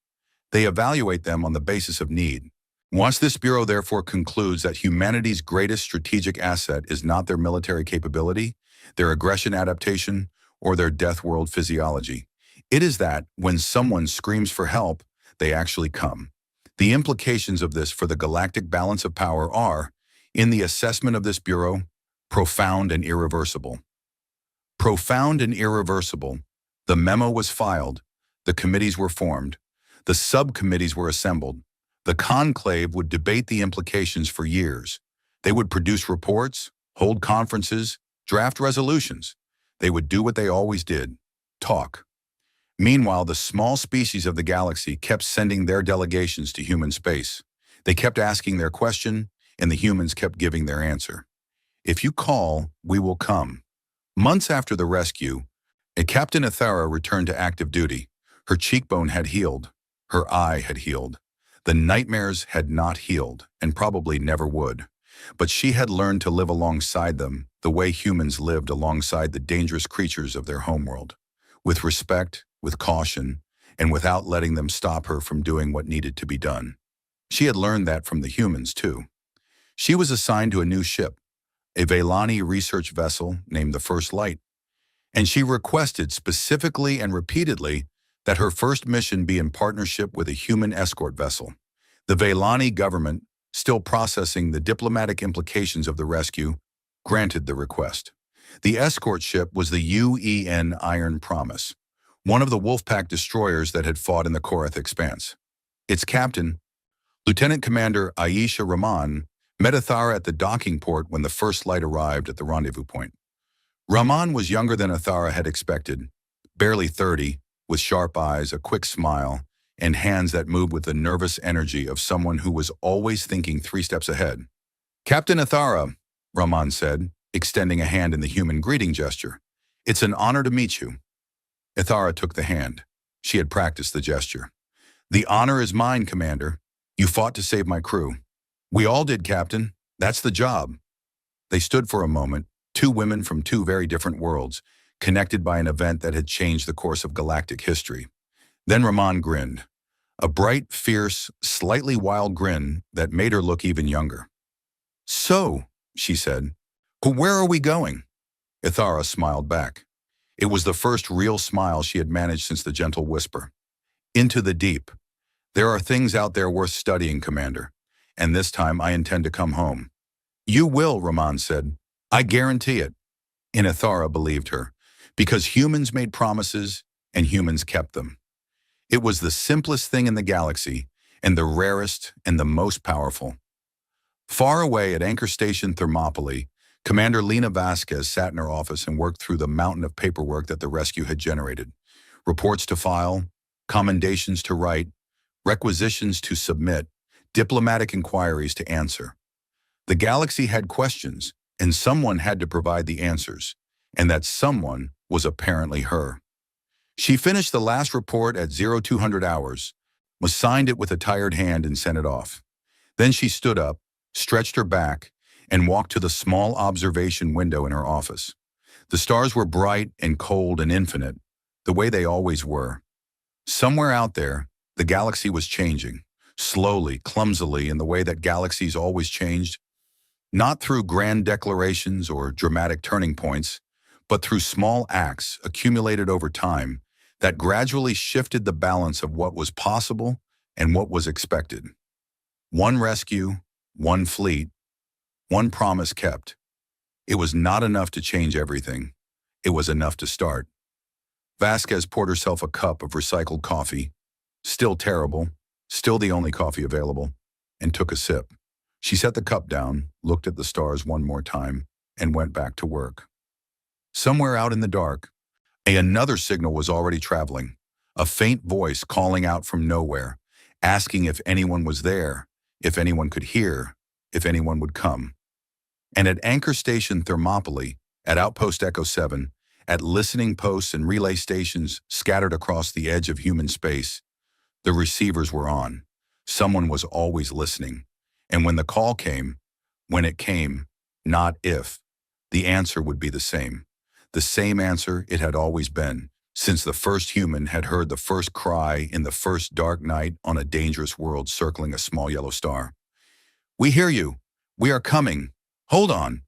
They evaluate them on the basis of need. Once this Bureau therefore concludes that humanity's greatest strategic asset is not their military capability, their aggression adaptation, or their death world physiology, it is that, when someone screams for help, they actually come. The implications of this for the galactic balance of power are, in the assessment of this Bureau, profound and irreversible. Profound and irreversible. The memo was filed, the committees were formed, the subcommittees were assembled. The conclave would debate the implications for years. They would produce reports, hold conferences, draft resolutions. They would do what they always did, talk. Meanwhile, the small species of the galaxy kept sending their delegations to human space. They kept asking their question, and the humans kept giving their answer. If you call, we will come. Months after the rescue, Captain Athara returned to active duty. Her cheekbone had healed. Her eye had healed. The nightmares had not healed, and probably never would. But she had learned to live alongside them, the way humans lived alongside the dangerous creatures of their homeworld, with respect, with caution, and without letting them stop her from doing what needed to be done. She had learned that from the humans, too. She was assigned to a new ship, a Vaylani research vessel named the First Light, and she requested specifically and repeatedly that her first mission be in partnership with a human escort vessel. The Vaylani government, still processing the diplomatic implications of the rescue, granted the request. The escort ship was the UEN Iron Promise, one of the Wolfpack destroyers that had fought in the Korath Expanse. Its captain, Lieutenant Commander Aisha Rahman, met Athara at the docking port when the First Light arrived at the rendezvous point. Rahman was younger than Athara had expected, barely 30, with sharp eyes, a quick smile, and hands that moved with the nervous energy of someone who was always thinking 3 steps ahead. "Captain Athara," Rahman said, extending a hand in the human greeting gesture. "It's an honor to meet you." Athara took the hand. She had practiced the gesture. "The honor is mine, Commander. You fought to save my crew." "We all did, Captain. That's the job." They stood for a moment, two women from two very different worlds, connected by an event that had changed the course of galactic history. Then Rahman grinned. A bright, fierce, slightly wild grin that made her look even younger. "So," she said, "where are we going?" Ithara smiled back. It was the first real smile she had managed since the gentle whisper. "Into the deep. There are things out there worth studying, Commander, and this time I intend to come home." "You will," Rahman said. "I guarantee it." And Ithara believed her, because humans made promises and humans kept them. It was the simplest thing in the galaxy, and the rarest and the most powerful. Far away at Anchor Station Thermopylae, Commander Lena Vasquez sat in her office and worked through the mountain of paperwork that the rescue had generated. Reports to file, commendations to write, requisitions to submit, diplomatic inquiries to answer. The galaxy had questions, and someone had to provide the answers, and that someone was apparently her. She finished the last report at 0200 hours, signed it with a tired hand and sent it off. Then she stood up, stretched her back, and walked to the small observation window in her office. The stars were bright and cold and infinite, the way they always were. Somewhere out there, the galaxy was changing, slowly, clumsily, in the way that galaxies always changed, not through grand declarations or dramatic turning points, but through small acts accumulated over time that gradually shifted the balance of what was possible and what was expected. One rescue, one fleet, one promise kept. It was not enough to change everything. It was enough to start. Vasquez poured herself a cup of recycled coffee, still terrible, still the only coffee available, and took a sip. She set the cup down, looked at the stars one more time, and went back to work. Somewhere out in the dark, another signal was already traveling, a faint voice calling out from nowhere, asking if anyone was there, if anyone could hear, if anyone would come. And at Anchor Station Thermopylae, at Outpost Echo 7, at listening posts and relay stations scattered across the edge of human space, the receivers were on. Someone was always listening. And when the call came, when it came, not if, the answer would be the same answer it had always been, since the first human had heard the first cry in the first dark night on a dangerous world circling a small yellow star. "We hear you. We are coming. Hold on."